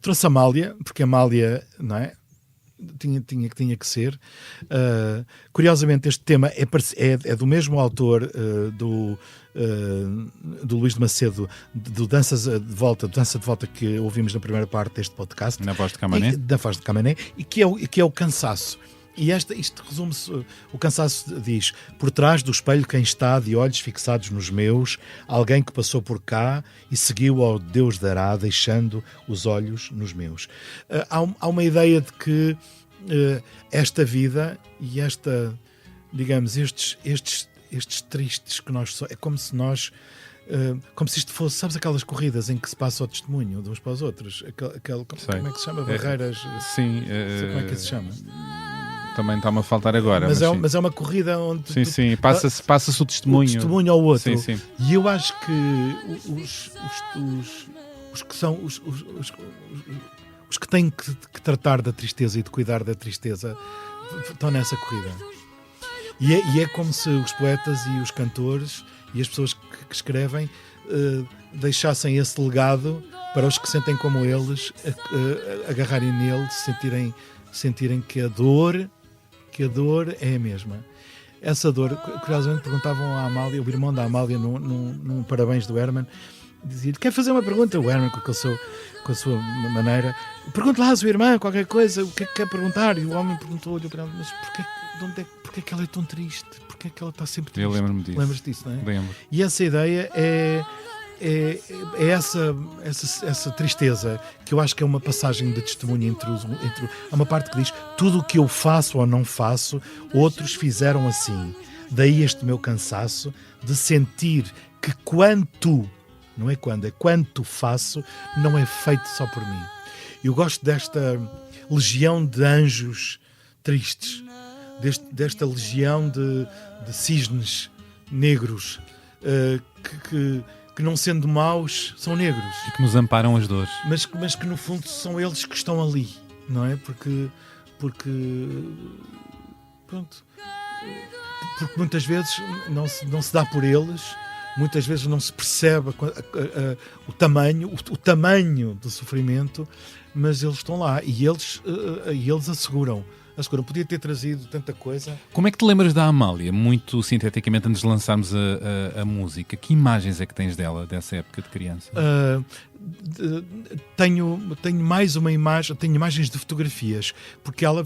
Trouxe a Amália, porque a Amália, não é? Tinha que ser. Curiosamente, este tema é do mesmo autor do Luís de Macedo, do Dança de Volta, que ouvimos na primeira parte deste podcast. Na Voz de Camané. Da Voz de Camané, e que é o cansaço. E isto resume-se, o cansaço diz: por trás do espelho quem está de olhos fixados nos meus, alguém que passou por cá e seguiu ao Deus dará, deixando os olhos nos meus. Há uma ideia de que esta vida e digamos, estes tristes que nós somos, é como se nós, como se isto fosse, sabes, aquelas corridas em que se passa o testemunho de uns para os outros, como é que se chama? Barreiras? Sim. Como é que se chama? Também está-me a faltar agora. Mas é uma corrida onde... Sim, passa-se o testemunho. O testemunho ao outro. Sim. E eu acho que os que são... Os que têm que tratar da tristeza e de cuidar da tristeza estão nessa corrida. E é como se os poetas e os cantores e as pessoas que escrevem deixassem esse legado para os que sentem como eles, agarrarem nele, sentirem que a dor é a mesma. Essa dor, curiosamente perguntavam à Amália, o irmão da Amália, num parabéns do Herman, dizia-lhe: quer fazer uma pergunta? O Herman, com a sua maneira, pergunte lá à sua irmã qualquer coisa, o que é que quer perguntar? E o homem perguntou-lhe: mas porquê que ela é tão triste? Porquê que ela está sempre triste? Eu lembro-me disso. Lembras-te disso, não é? Lembro. E essa ideia é essa tristeza, que eu acho que é uma passagem de testemunho há uma parte que diz: tudo o que eu faço ou não faço, outros fizeram assim. Daí este meu cansaço de sentir que quanto faço, não é feito só por mim. Eu gosto desta legião de anjos tristes, desta legião de cisnes negros, que não sendo maus, são negros. E que nos amparam as dores. Mas que no fundo são eles que estão ali, não é? Porque muitas vezes não se dá por eles, muitas vezes não se percebe o tamanho do sofrimento, mas eles estão lá e eles asseguram. Podia ter trazido tanta coisa. Como é que te lembras da Amália? Muito sinteticamente, antes de lançarmos a música, que imagens é que tens dela, dessa época de criança? Tenho mais uma imagem, tenho imagens de fotografias, porque ela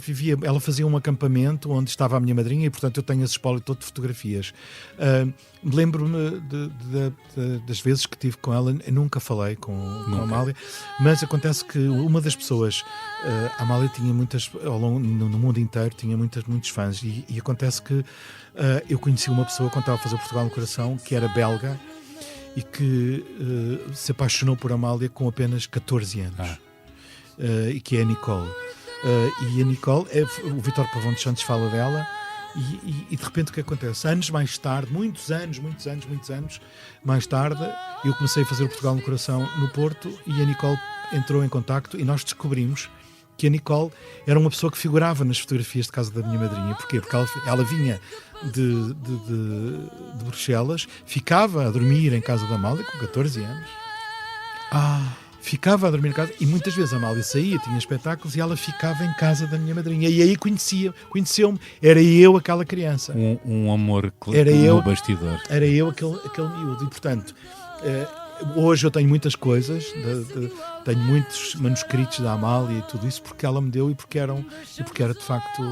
fazia um acampamento onde estava a minha madrinha e, portanto, eu tenho esse espólio todo de fotografias. Lembro-me das vezes que estive com ela. Eu nunca falei com a Amália, mas acontece que uma das pessoas, a Amália tinha muitas, no mundo inteiro, tinha muitos fãs, e acontece que eu conheci uma pessoa quando estava a fazer o Portugal no Coração, que era belga, e que se apaixonou por Amália com apenas 14 anos, e que é a Nicole. E a Nicole, o Vítor Pavão dos Santos fala dela, e de repente o que acontece? Anos mais tarde, muitos anos mais tarde, eu comecei a fazer o Portugal no Coração no Porto, e a Nicole entrou em contacto, e nós descobrimos que a Nicole era uma pessoa que figurava nas fotografias de casa da minha madrinha. Porquê? Porque ela vinha de Bruxelas, ficava a dormir em casa da Amália com 14 anos. Ficava a dormir em casa, e muitas vezes a Amália saía, tinha espetáculos, e ela ficava em casa da minha madrinha. E aí conheceu-me. Era eu aquela criança. Um amor era no eu, bastidor. Era eu aquele miúdo. E, portanto, Hoje eu tenho muitas coisas, tenho muitos manuscritos da Amália e tudo isso porque ela me deu e porque era de facto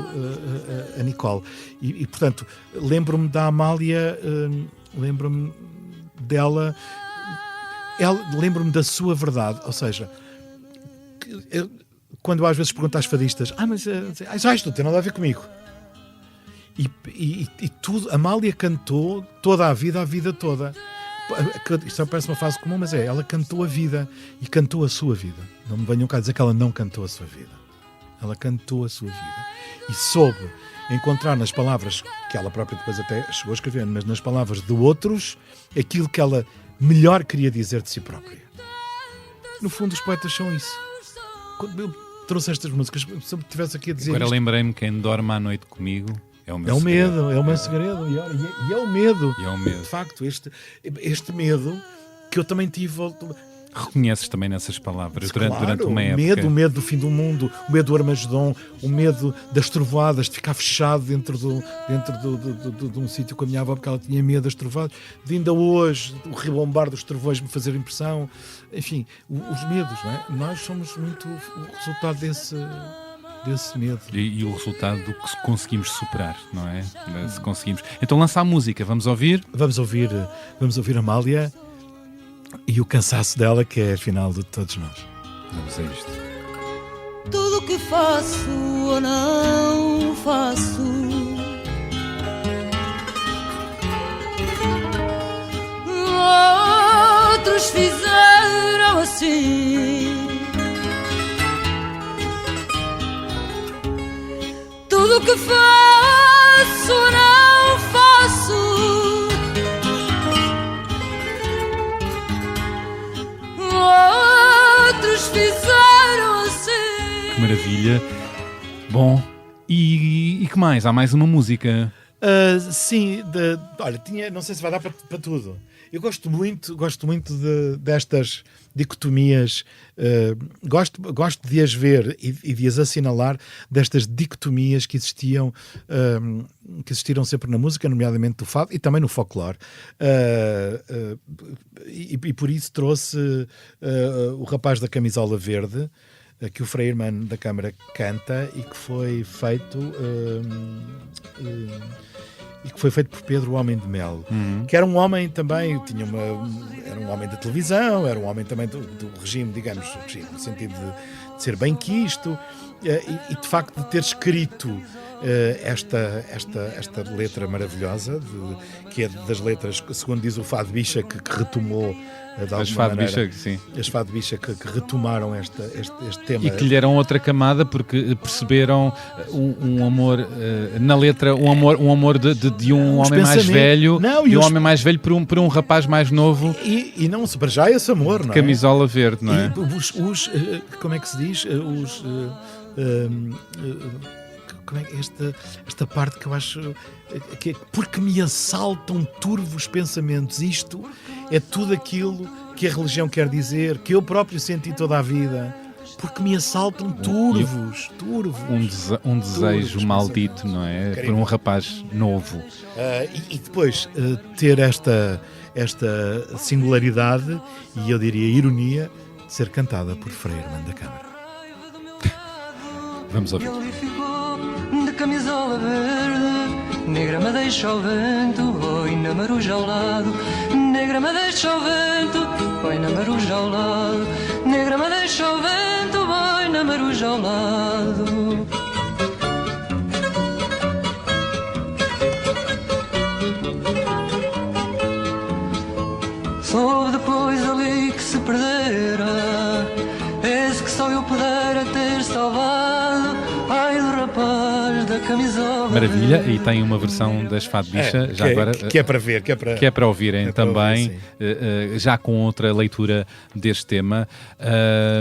a Nicole. E portanto, lembro-me da Amália, lembro-me dela, lembro-me da sua verdade, ou seja, quando às vezes pergunto às fadistas, mas isto não tem nada a ver comigo. E tudo, Amália cantou toda a vida toda. Isto parece uma frase comum, mas ela cantou a vida e cantou a sua vida. Não me venham cá dizer que ela não cantou a sua vida. Ela cantou a sua vida e soube encontrar nas palavras que ela própria depois até chegou a escrever, mas nas palavras de outros, aquilo que ela melhor queria dizer de si própria. No fundo, os poetas são isso. Quando eu trouxe estas músicas, se eu estivesse aqui a dizer Agora isto, lembrei-me, quem dorme à noite comigo é o meu é o segredo. medo, é o meu segredo. E é o medo. E é o medo. De facto, este medo que eu também tive. Reconheces também nessas palavras Claro, durante uma época. o medo do fim do mundo, o medo do Armagedon, o medo das trovoadas, de ficar fechado dentro de um sítio com a minha avó, porque ela tinha medo das trovoadas, de ainda hoje o rebombar dos trovões me fazer impressão. Enfim, os medos, não é? Nós somos muito o resultado desse medo. E o resultado do que conseguimos superar, não é? Se conseguimos. Então lança a música, vamos ouvir? Vamos ouvir Amália e o cansaço dela, que é a final de todos nós. Vamos a isto. Tudo que faço ou não faço, outros fizeram assim. Tudo que faço ou não faço, outros fizeram assim. Que maravilha. Bom, e que mais? Há mais uma música. Sim, olha, não sei se vai dar para tudo. Eu gosto muito destas dicotomias, gosto de as ver e de as assinalar, destas dicotomias que existiram sempre na música, nomeadamente do fado e também no folclore. E por isso trouxe o rapaz da camisola verde, que o Frei Hermano da Câmara canta e que foi feito por Pedro, o Homem de Mel, que era um homem também, era um homem da televisão, era um homem também do regime, digamos, no sentido de ser bem quisto, e de facto de ter escrito esta letra maravilhosa, que é das letras, segundo diz o Fado Bicha, que retomou de alguma maneira, as Fado Bicha que retomaram este tema. E que lhe deram outra camada, porque perceberam um amor na letra, um amor de um homem mais velho, de um homem mais velho por um rapaz mais novo. E não se para já esse amor, não é? Camisola verde, não é? E como é que se diz? Como é esta parte que eu acho que é, porque me assaltam turvos pensamentos. Isto é tudo aquilo que a religião quer dizer, que eu próprio senti toda a vida. Porque me assaltam turvos. Um desejo maldito, não é? Por um rapaz novo. E depois ter esta singularidade e eu diria ironia de ser cantada por Frei Hermano da Câmara. Vamos ouvir. Ele ficou de camisola verde, negra me deixa ao vento, oi na maruja ao lado. Negra me deixa ao vento, oi na maruja ao lado. Negra me deixa ao vento, oi na maruja ao lado. Soube depois ali que se perdera esse que só eu pudera ter salvado. Ai do rapaz da camisola. Maravilha, e tem uma versão das Fado Bicha, que é para ver, que é para ouvirem também, já com outra leitura deste tema.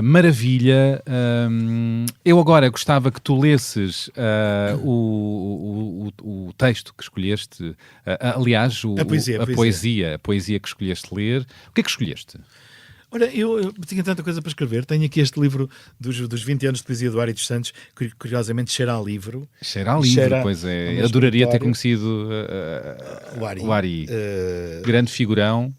Maravilha. Eu agora gostava que tu lesses o texto que escolheste, aliás, a poesia que escolheste ler. O que é que escolheste? Olha, eu tinha tanta coisa para escrever. Tenho aqui este livro dos 20 anos de poesia do Ari dos Santos, que curiosamente cheira a livro. Cheira a livro, pois é. Adoraria ter conhecido o Ari. Grande figurão.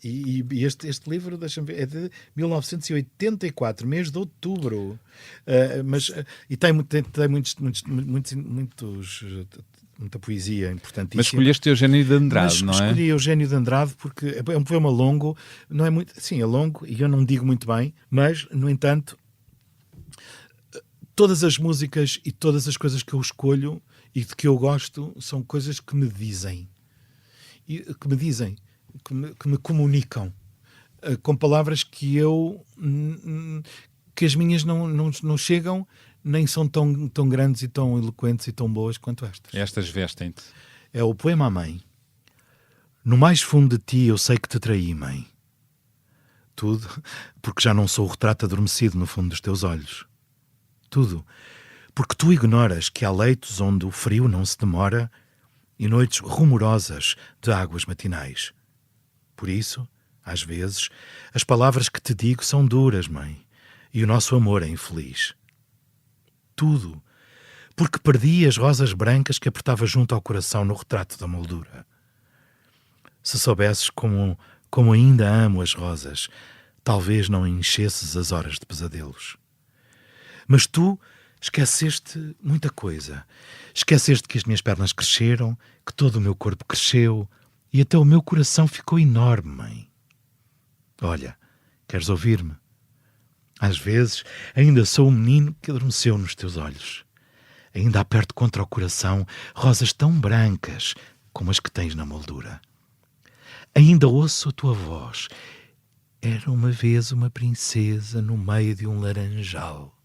E este livro, deixa-me ver, é de 1984, mês de outubro. E tem muita poesia importantíssima. Mas escolheste Eugénio de Andrade, não é? Escolhi Eugénio de Andrade porque é um poema longo, não é muito, sim, é longo e eu não digo muito bem, mas, no entanto, todas as músicas e todas as coisas que eu escolho e de que eu gosto são coisas que me dizem. Que me comunicam com palavras que que as minhas não chegam, nem são tão grandes e tão eloquentes e tão boas quanto estas. Estas vestem-te. É o poema à mãe. No mais fundo de ti eu sei que te traí, mãe. Tudo, porque já não sou o retrato adormecido no fundo dos teus olhos. Tudo, porque tu ignoras que há leitos onde o frio não se demora e noites rumorosas de águas matinais. Por isso, às vezes, as palavras que te digo são duras, mãe, e o nosso amor é infeliz. Tudo, porque perdi as rosas brancas que apertava junto ao coração no retrato da moldura. Se soubesses como ainda amo as rosas, talvez não enchesses as horas de pesadelos. Mas tu esqueceste muita coisa. Esqueceste que as minhas pernas cresceram, que todo o meu corpo cresceu e até o meu coração ficou enorme, mãe. Olha, queres ouvir-me? Às vezes ainda sou o menino que adormeceu nos teus olhos. Ainda aperto contra o coração rosas tão brancas como as que tens na moldura. Ainda ouço a tua voz. Era uma vez uma princesa no meio de um laranjal.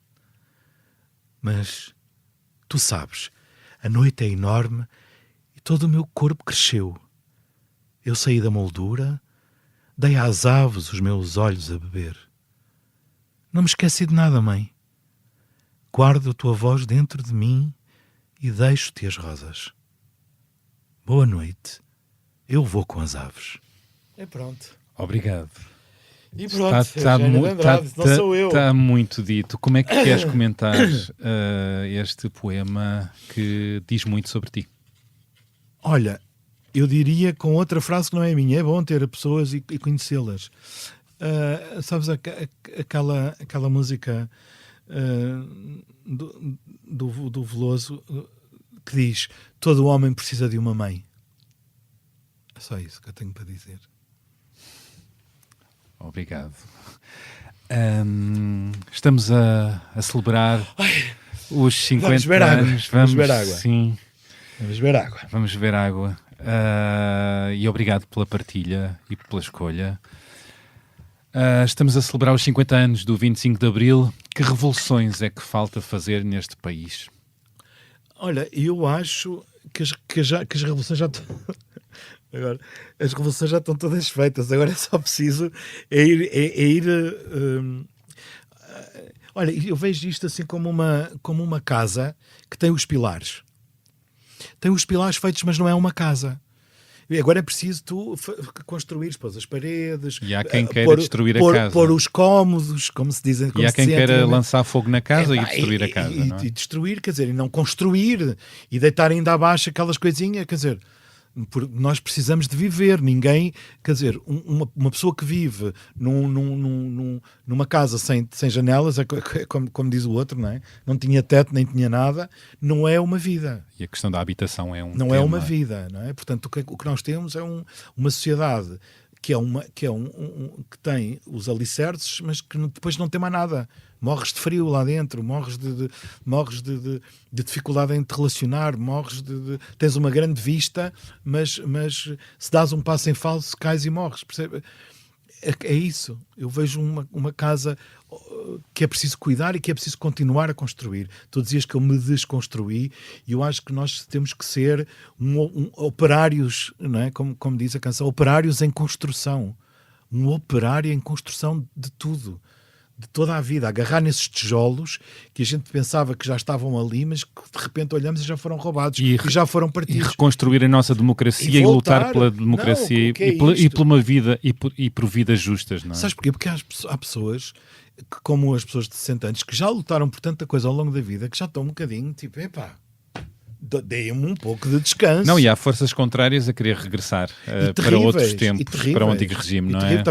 Mas, tu sabes, a noite é enorme e todo o meu corpo cresceu. Eu saí da moldura, dei às aves os meus olhos a beber. Não me esqueci de nada, mãe. Guardo a tua voz dentro de mim e deixo-te as rosas. Boa noite. Eu vou com as aves. É pronto. Obrigado. E pronto, Está muito dito. Como é que queres comentar este poema que diz muito sobre ti? Olha, eu diria com outra frase que não é minha. É bom ter pessoas e conhecê-las. Sabes aquela música do Veloso que diz: todo homem precisa de uma mãe. É só isso que eu tenho para dizer. Obrigado. Estamos a celebrar os 50 anos. Vamos beber água. Sim. Vamos beber água. Vamos beber água. E obrigado pela partilha e pela escolha. Estamos a celebrar os 50 anos do 25 de Abril. Que revoluções é que falta fazer neste país? Olha, eu acho que as revoluções já estão... Agora, as revoluções já estão todas feitas. Agora é só preciso ir olha, eu vejo isto assim como uma casa que tem os pilares. Tem os pilares feitos, mas não é uma casa. E agora é preciso tu construir as paredes. E há quem queira destruir a casa. Pôr os cômodos, como se dizem. E há quem queira lançar fogo na casa e destruir a casa. Não é? E destruir, quer dizer, e não construir e deitar ainda abaixo aquelas coisinhas, quer dizer... Nós precisamos de viver. Ninguém, quer dizer, uma pessoa que vive numa casa sem janelas, como diz o outro, não é? Não tinha teto, nem tinha nada, não é uma vida. E a questão da habitação é não é uma vida, não é? Portanto, o que nós temos é uma sociedade que tem os alicerces, mas que depois não tem mais nada. Morres de frio lá dentro, morres de dificuldade em te relacionar, tens uma grande vista, mas se dás um passo em falso, cais e morres. Percebe? É isso. Eu vejo uma casa que é preciso cuidar e que é preciso continuar a construir. Tu dizias que eu me desconstruí e eu acho que nós temos que ser operários, não é? Como diz a canção, operários em construção. Um operário em construção de tudo. De toda a vida, agarrar nesses tijolos que a gente pensava que já estavam ali, mas que de repente olhamos e já foram roubados e já foram partidos. E reconstruir a nossa democracia e lutar pela democracia e por uma vida e por vidas justas, não é? Sabes porquê? Porque há pessoas, como as pessoas de 60 anos, que já lutaram por tanta coisa ao longo da vida, que já estão um bocadinho tipo, epá, deem-me um pouco de descanso. Não, e há forças contrárias a querer regressar para outros tempos, para o antigo regime, não é?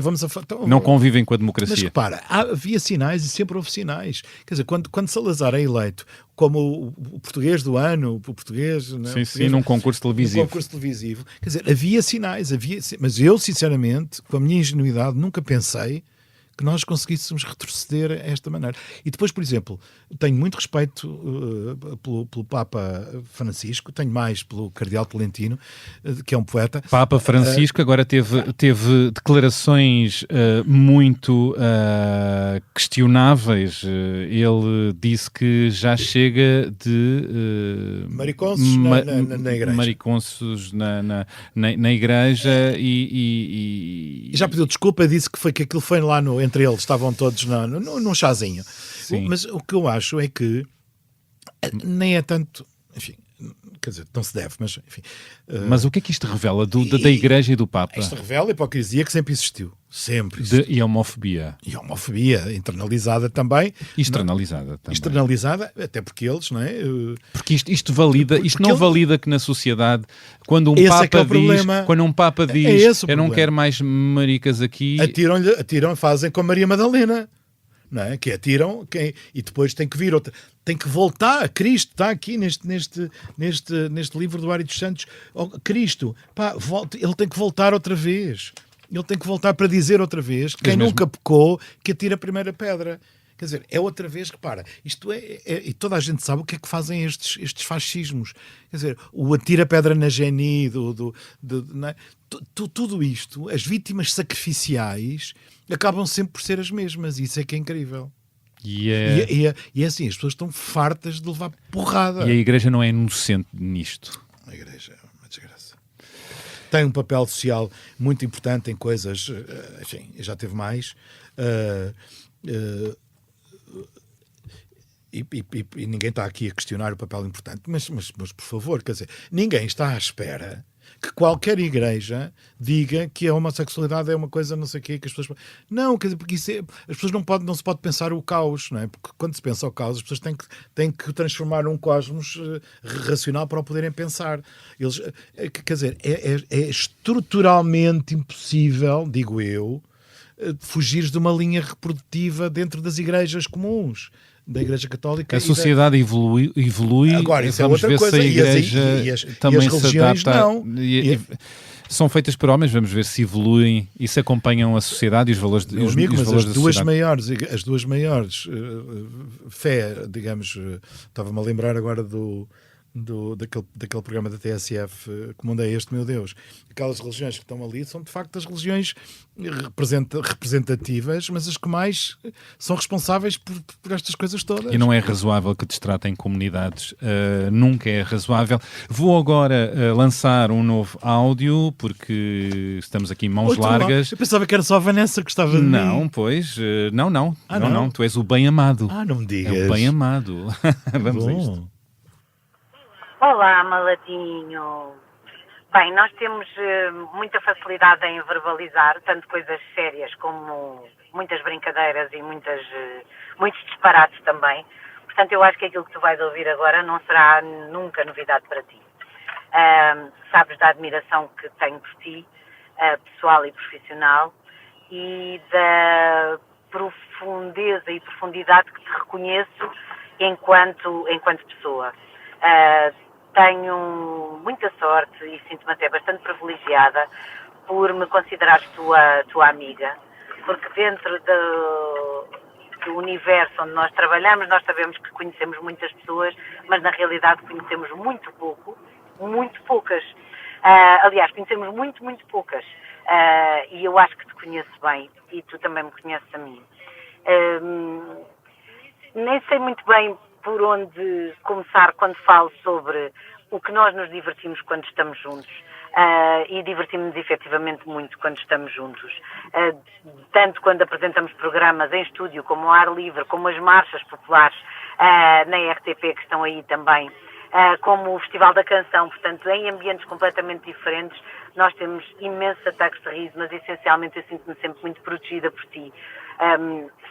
Não convivem com a democracia. Mas repara, havia sinais e sempre houve sinais. Quer dizer, quando Salazar é eleito como o português do ano, o português... Não é? Sim, num concurso televisivo. Quer dizer, havia sinais, mas eu, sinceramente, com a minha ingenuidade, nunca pensei que nós conseguíssemos retroceder a esta maneira. E depois, por exemplo, tenho muito respeito pelo Papa Francisco, tenho mais pelo Cardeal Tolentino, que é um poeta. Papa Francisco agora teve declarações muito questionáveis. Ele disse que já chega de mariconsos na igreja. Mariconsos na igreja e já pediu desculpa, disse que aquilo foi lá entre eles, estavam todos num chazinho. Sim. Mas o que eu acho é que nem é tanto, enfim, quer dizer, não se deve, mas enfim. Mas o que é que isto revela da Igreja e do Papa? Isto revela a hipocrisia que sempre existiu. Sempre. E a homofobia. E a homofobia internalizada também. Externalizada, até porque eles, não é? Porque isto valida, não valida que na sociedade, quando um Papa diz eu não quero mais maricas aqui... Atiram, fazem com a Maria Madalena. Não é? Que atiram e depois tem que vir outra, tem que voltar. Cristo está aqui neste livro do Mário dos Santos. Cristo, ele tem que voltar outra vez. Ele tem que voltar para dizer outra vez quem nunca pecou que atira a primeira pedra. Quer dizer, é outra vez que isto e toda a gente sabe o que é que fazem estes fascismos. Quer dizer, o atira pedra na Geni, não é? Tudo isto, as vítimas sacrificiais acabam sempre por ser as mesmas. Isso é que é incrível. E é assim, as pessoas estão fartas de levar porrada. E a Igreja não é inocente nisto. A Igreja é uma desgraça. Tem um papel social muito importante em coisas, enfim, já teve mais... E ninguém está aqui a questionar o papel importante, mas por favor, quer dizer, ninguém está à espera que qualquer igreja diga que a homossexualidade é uma coisa não sei o quê, que as pessoas... Não, quer dizer, porque as pessoas não se pode pensar o caos, não é? Porque quando se pensa o caos, as pessoas têm que transformar um cosmos racional para o poderem pensar. Quer dizer, é estruturalmente impossível, digo eu, fugires de uma linha reprodutiva dentro das igrejas comuns, da Igreja Católica. A sociedade evolui. Agora, isso vamos é outra ver coisa. Se a Igreja também se adapta. Não. São feitas por homens, vamos ver se evoluem e se acompanham a sociedade e os valores, Meu amigo, mas as duas sociedade. maiores fé, digamos, estava-me a lembrar agora daquele programa da TSF, que mundo é este, meu Deus? Aquelas religiões que estão ali são de facto as religiões representativas, mas as que mais são responsáveis por estas coisas todas. E não é razoável que destratem comunidades, nunca é razoável. Vou agora lançar um novo áudio, porque estamos aqui em mãos largas. Eu pensava que era só a Vanessa que gostava de mim. Não, pois, não, tu és o bem amado. Não me digas. É o bem amado. Vamos a isto. Olá, Malatinho. Bem, nós temos muita facilidade em verbalizar, tanto coisas sérias como muitas brincadeiras e muitos disparates também. Portanto, eu acho que aquilo que tu vais ouvir agora não será nunca novidade para ti. Sabes da admiração que tenho por ti, pessoal e profissional, e da profundeza e profundidade que te reconheço enquanto pessoa. Tenho muita sorte e sinto-me até bastante privilegiada por me considerares tua amiga, porque dentro do universo onde nós trabalhamos, nós sabemos que conhecemos muitas pessoas, mas na realidade conhecemos muito poucas. Aliás, conhecemos muito poucas. E eu acho que te conheço bem e tu também me conheces a mim. Nem sei muito bem por onde começar quando falo sobre o que nós nos divertimos quando estamos juntos. E divertimos-nos efetivamente muito quando estamos juntos. Tanto quando apresentamos programas em estúdio, como ao ar livre, como as marchas populares na RTP que estão aí também, como o Festival da Canção, portanto, em ambientes completamente diferentes, nós temos imensos ataques de riso, mas essencialmente eu sinto-me sempre muito protegida por ti.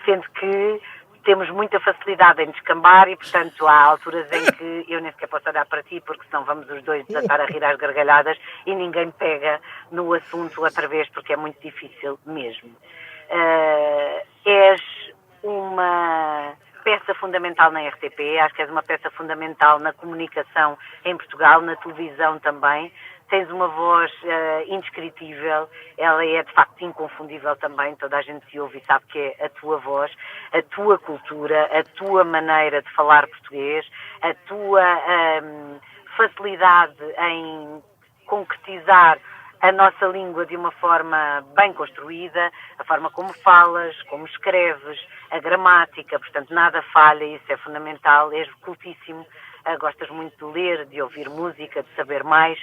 Sendo que temos muita facilidade em descambar e, portanto, há alturas em que eu nem sequer posso olhar para ti, porque senão vamos os dois desatar a rir às gargalhadas e ninguém pega no assunto outra vez, porque é muito difícil mesmo. És uma peça fundamental na RTP, acho que és uma peça fundamental na comunicação em Portugal, na televisão também. Tens uma voz indescritível, ela é de facto inconfundível também, toda a gente te ouve e sabe que é a tua voz, a tua cultura, a tua maneira de falar português, a tua facilidade em concretizar a nossa língua de uma forma bem construída, a forma como falas, como escreves, a gramática, portanto nada falha, isso é fundamental, és cultíssimo, gostas muito de ler, de ouvir música, de saber mais.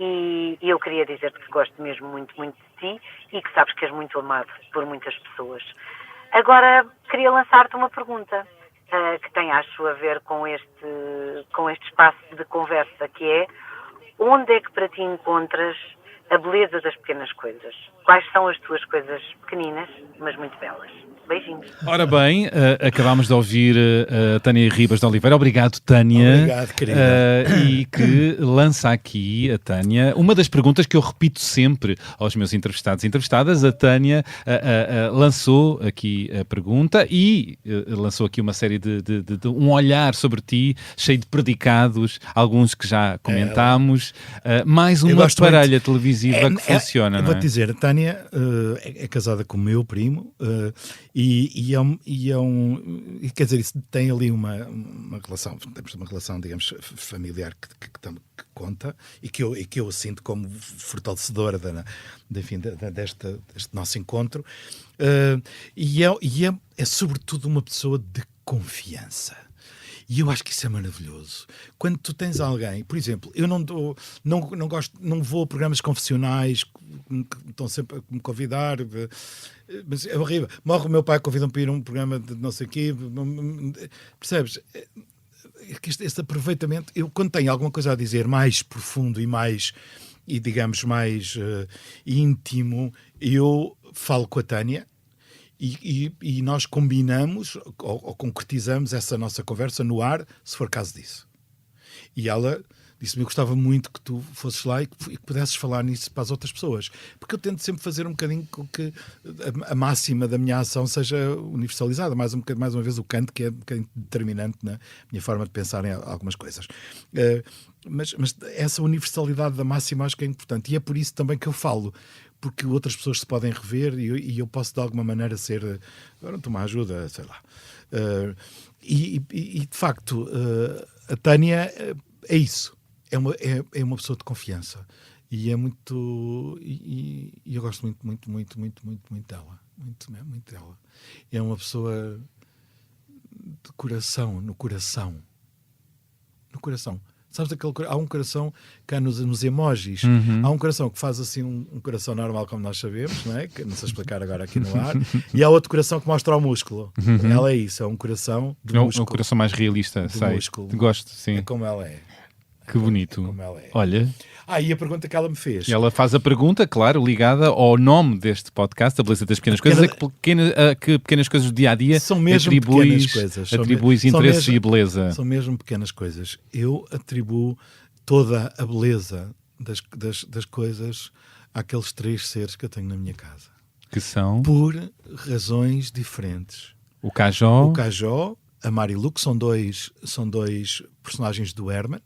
E eu queria dizer-te que gosto mesmo muito, muito de ti e que sabes que és muito amado por muitas pessoas. Agora, queria lançar-te uma pergunta que tem, acho, a ver com este espaço de conversa, que é: onde é que para ti encontras a beleza das pequenas coisas? Quais são as tuas coisas pequeninas, mas muito belas? Beijinhos. Ora bem, acabámos de ouvir a Tânia Ribas de Oliveira. Obrigado, Tânia. Obrigado, querida. E que lança aqui, a Tânia, uma das perguntas que eu repito sempre aos meus entrevistados e entrevistadas. A Tânia lançou aqui a pergunta e lançou aqui uma série de um olhar sobre ti, cheio de predicados, alguns que já comentámos. Mais uma parelha televisiva que funciona, não é? Vou-te dizer, a Tânia é casada com o meu primo, quer dizer, isso tem ali uma relação, temos uma relação, digamos, familiar que conta e que eu sinto como fortalecedora deste nosso encontro, e é sobretudo uma pessoa de confiança. E eu acho que isso é maravilhoso. Quando tu tens alguém, por exemplo, eu não vou a programas confessionais que estão sempre a me convidar, mas é horrível. Morre o meu pai, convida-me para ir a um programa de não sei o quê. Percebes? Este aproveitamento, eu quando tenho alguma coisa a dizer mais profundo e digamos mais íntimo, eu falo com a Tânia. E nós combinamos ou concretizamos essa nossa conversa no ar, se for caso disso. E ela disse-me: eu gostava muito que tu fosses lá e que pudesses falar nisso para as outras pessoas. Porque eu tento sempre fazer um bocadinho com que a máxima da minha ação seja universalizada. Mais uma vez o Kant, que é um bocadinho determinante na minha forma de pensar em algumas coisas. Mas essa universalidade da máxima acho que é importante. E é por isso também que eu falo. Porque outras pessoas se podem rever e eu posso de alguma maneira ser... Agora tomar ajuda, sei lá. E de facto, a Tânia é isso. É uma pessoa de confiança. E é muito... E eu gosto muito dela. Muito dela. É uma pessoa de coração, no coração. Sabes há um coração cá nos emojis. Há um coração que faz assim um coração normal, como nós sabemos, não é? Que não sei explicar agora aqui no ar. E há outro coração que mostra o músculo. Ela é isso, é um coração de músculo. É um coração mais realista, sei. Músculo. Gosto, sim. É como ela é. Que bonito. É como ela é. Olha. E a pergunta que ela me fez. Ela faz a pergunta, claro, ligada ao nome deste podcast, a beleza das pequenas coisas, que pequenas coisas do dia-a-dia são mesmo pequenas coisas. Atribuis interesses e beleza. São mesmo pequenas coisas. Eu atribuo toda a beleza das coisas àqueles 3 seres que eu tenho na minha casa. Que são? Por razões diferentes. O Cajó, a Marilu, que são dois personagens do Herman.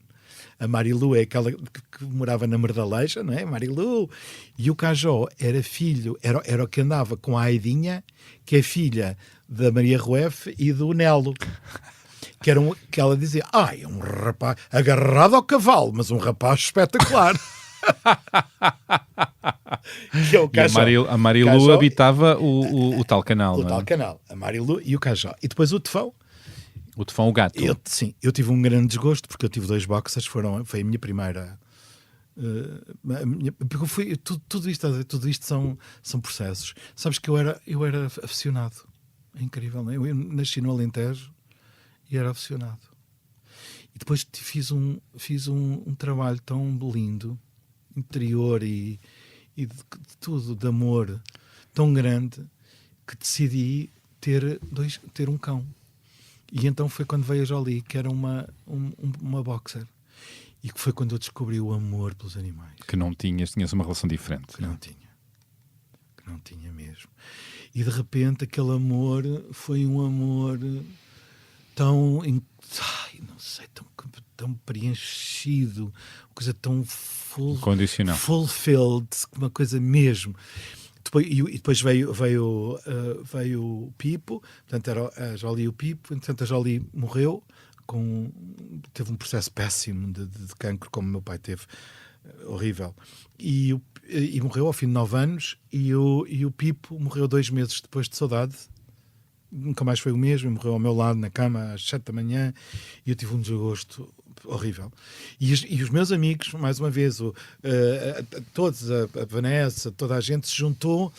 A Marilu é aquela que morava na Merdaleja, não é? Marilu. E o Cajó era o que andava com a Aidinha, que é filha da Maria Rueff e do Nelo. Que ela dizia: é um rapaz agarrado ao cavalo, mas um rapaz espetacular. Que é o Cajó. E a Marilu habitava o tal canal. O tal canal. A Marilu e o Cajó. E depois o Tefão. O Tefão, o gato. Eu tive um grande desgosto porque eu tive 2 boxers, foi a minha primeira. Tudo isto são processos. Sabes que eu era aficionado. É incrível, não é? Eu nasci no Alentejo e era aficionado. E depois fiz um trabalho tão lindo, interior e de tudo, de amor, tão grande, que decidi ter um cão. E então foi quando veio a Jolie, que era uma boxer. E que foi quando eu descobri o amor pelos animais. Que não tinhas uma relação diferente. Que não tinha mesmo. E de repente aquele amor foi um amor tão, não sei, tão preenchido, uma coisa tão condicional, fulfilled, uma coisa mesmo. Depois veio o Pipo, portanto era a Jolie e o Pipo, entretanto a Jolie morreu, teve um processo péssimo de cancro, como meu pai teve, horrível, e morreu ao fim de 9 anos, e o Pipo morreu 2 meses depois de saudade, nunca mais foi o mesmo, morreu ao meu lado na cama às 7 da manhã, e eu tive um desgosto horrível. E os meus amigos, mais uma vez, todos, a Vanessa, toda a gente se juntou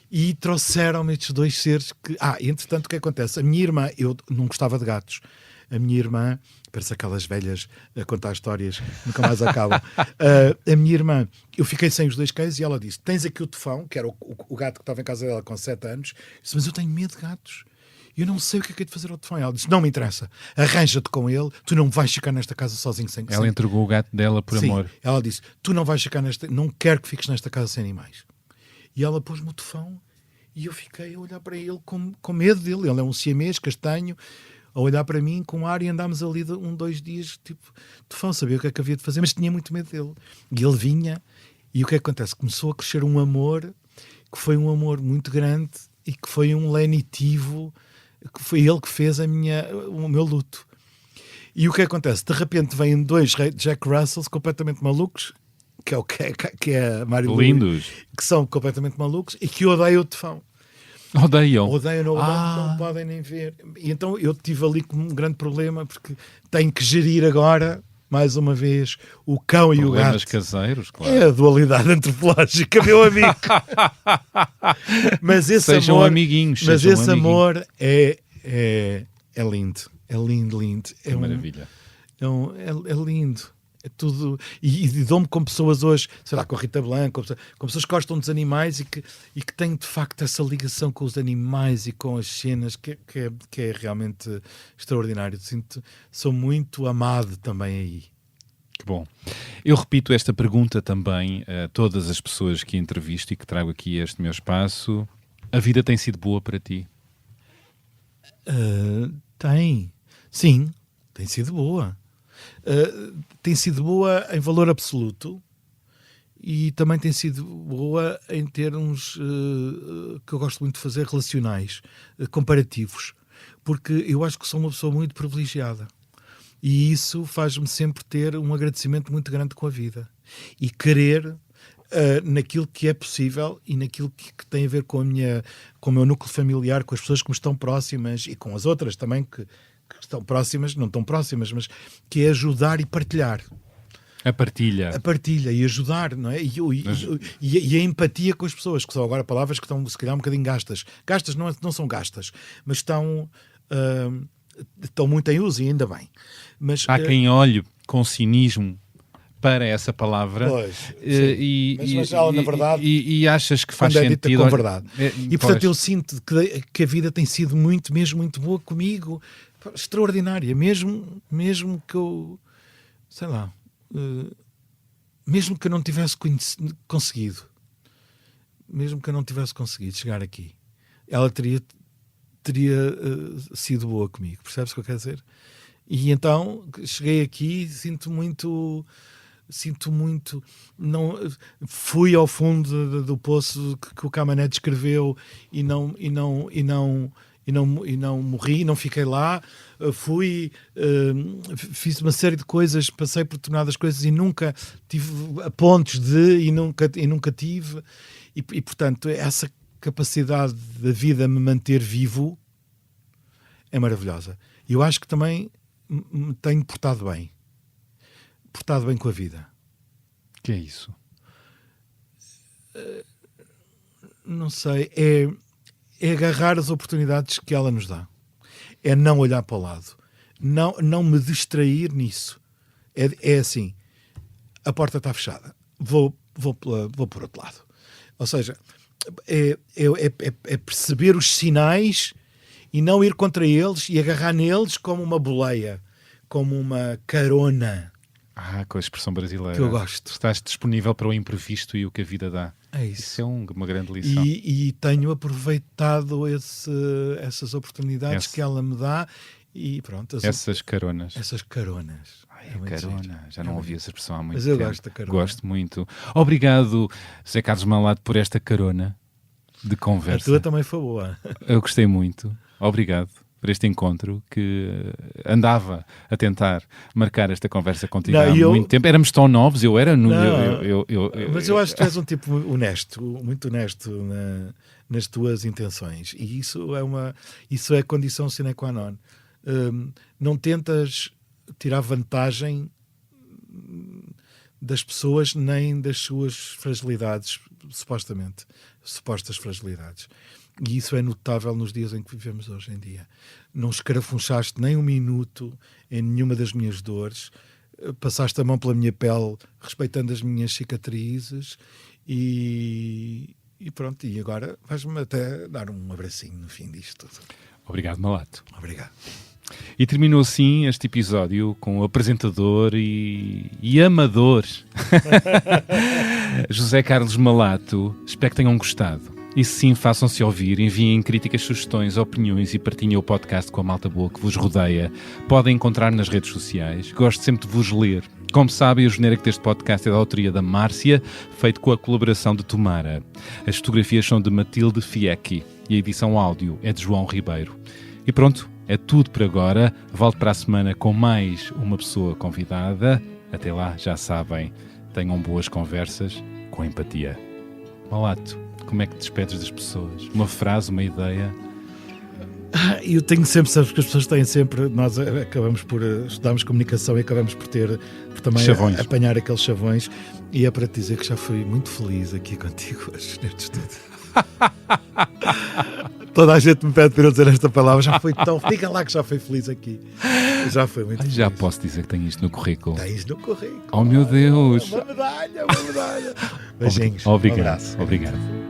e trouxeram-me estes 2 seres que... entretanto, o que acontece? A minha irmã, eu não gostava de gatos. A minha irmã, parece aquelas velhas a contar histórias, nunca mais acabam. A minha irmã, eu fiquei sem os 2 cães e ela disse, tens aqui o Tufão, que era o gato que estava em casa dela com 7 anos. Eu disse, mas eu tenho medo de gatos. Eu não sei o que é de fazer ao Tufão. Ela disse, não me interessa, arranja-te com ele, tu não vais ficar nesta casa sozinho sem... Ela entregou o gato dela por amor. Ela disse, tu não vais ficar não quero que fiques nesta casa sem animais. E ela pôs-me o Tufão e eu fiquei a olhar para ele com medo dele. Ele é um siamês, castanho, a olhar para mim com ar, e andámos ali 2 dias, tipo, Tufão, sabia o que é que havia de fazer, mas tinha muito medo dele. E ele vinha, e o que é que acontece? Começou a crescer um amor, que foi um amor muito grande e que foi um lenitivo, que foi ele que fez o meu luto. E o que acontece? De repente vêm 2 Jack Russells completamente malucos, que é a Mário lindos, que são completamente malucos e que odeiam o Tufão. Odeiam, não podem nem ver. E então eu tive ali com um grande problema, porque tenho que gerir agora, mais uma vez, o cão e o gato. Problemas caseiros, claro. É a dualidade antropológica, meu amigo. Mas esse sejam amor, amiguinhos. Mas esse amor é lindo. É lindo. É maravilha. É lindo. É tudo. E dou-me com pessoas hoje, sei lá, com a Rita Blanco, com pessoas que gostam dos animais e que têm de facto essa ligação com os animais e com as cenas que é realmente extraordinário. Sou muito amado também aí. Que bom. Eu repito esta pergunta também a todas as pessoas que entrevisto e que trago aqui a este meu espaço. A vida tem sido boa para ti? Tem. Sim, tem sido boa. Tem sido boa em valor absoluto e também tem sido boa em termos que eu gosto muito de fazer, relacionais, comparativos, porque eu acho que sou uma pessoa muito privilegiada e isso faz-me sempre ter um agradecimento muito grande com a vida e querer naquilo que é possível e naquilo que tem a ver com o meu núcleo familiar, com as pessoas que me estão próximas e com as outras também que estão próximas, não tão próximas, mas que é ajudar e partilhar. A partilha e ajudar, não é? E a empatia com as pessoas, que são agora palavras que estão se calhar um bocadinho gastas. Gastas não são gastas, mas estão muito em uso e ainda bem. Mas, há quem olhe com cinismo para essa palavra, pois, mas ela, na verdade, e achas que faz sentido com verdade. E portanto eu sinto que a vida tem sido mesmo muito boa comigo, extraordinária, mesmo que eu, sei lá, mesmo que eu não tivesse conseguido chegar aqui, ela teria sido boa comigo, percebes o que eu quero dizer? E então cheguei aqui, sinto muito, não fui ao fundo do poço que o Camané descreveu e não morri, não fiquei lá, fiz uma série de coisas, passei por determinadas coisas e nunca tive pontos e nunca tive, e portanto essa capacidade da vida me manter vivo é maravilhosa. E eu acho que também me tenho portado bem com a vida. Que é isso? Não sei, é agarrar as oportunidades que ela nos dá, é não olhar para o lado, não me distrair nisso. É assim, a porta está fechada, vou por outro lado. Ou seja, é perceber os sinais e não ir contra eles e agarrar neles como uma boleia, como uma carona. Com a expressão brasileira. Que eu gosto. Estás disponível para o imprevisto e o que a vida dá. É isso. Isso é uma grande lição. E tenho aproveitado essas oportunidades que ela me dá e pronto. Essas caronas. Essas caronas. Carona. Já não ouvi essa expressão há muito Mas tempo. eu gosto da carona. Gosto muito. Obrigado, José Carlos Malato, por esta carona de conversa. A tua também foi boa. Eu gostei muito. Obrigado por este encontro que andava a tentar marcar esta conversa contigo há muito tempo. Éramos tão novos, eu era... Mas eu acho que tu és um tipo honesto, muito honesto nas tuas intenções. E isso é condição sine qua non. Não tentas tirar vantagem das pessoas nem das suas fragilidades, supostas fragilidades. E isso é notável nos dias em que vivemos hoje em dia. Não escarafunchaste nem um minuto em nenhuma das minhas dores, passaste a mão pela minha pele respeitando as minhas cicatrizes e pronto, e agora vais-me até dar um abracinho no fim disto tudo. Obrigado, Malato. Obrigado. E terminou assim este episódio com o apresentador e amador José Carlos Malato. Espero que tenham gostado. E se sim, façam-se ouvir, enviem críticas, sugestões, opiniões e partilhem o podcast com a malta boa que vos rodeia. Podem encontrar nas redes sociais. Gosto sempre de vos ler. Como sabem, o genérico deste podcast é da autoria da Márcia, feito com a colaboração de Tomara. As fotografias são de Matilde Fiecchi e a edição áudio é de João Ribeiro. E pronto, é tudo por agora. Volto para a semana com mais uma pessoa convidada. Até lá, já sabem, tenham boas conversas com empatia. Malato, como é que te despedes das pessoas? Uma frase, uma ideia? Eu tenho sempre, sabes que as pessoas têm sempre, nós acabamos por estudarmos comunicação e acabamos por também chavões. Apanhar aqueles chavões, e é para te dizer que já fui muito feliz aqui contigo hoje neste estúdio. Toda a gente me pede para eu dizer esta palavra, já fui tão, diga lá que já fui feliz aqui. Já foi muito feliz. Já posso dizer que tenho isto no currículo. Tens no currículo. Oh meu Deus! Uma medalha. Beijinhos. Obrigado. Obrigado.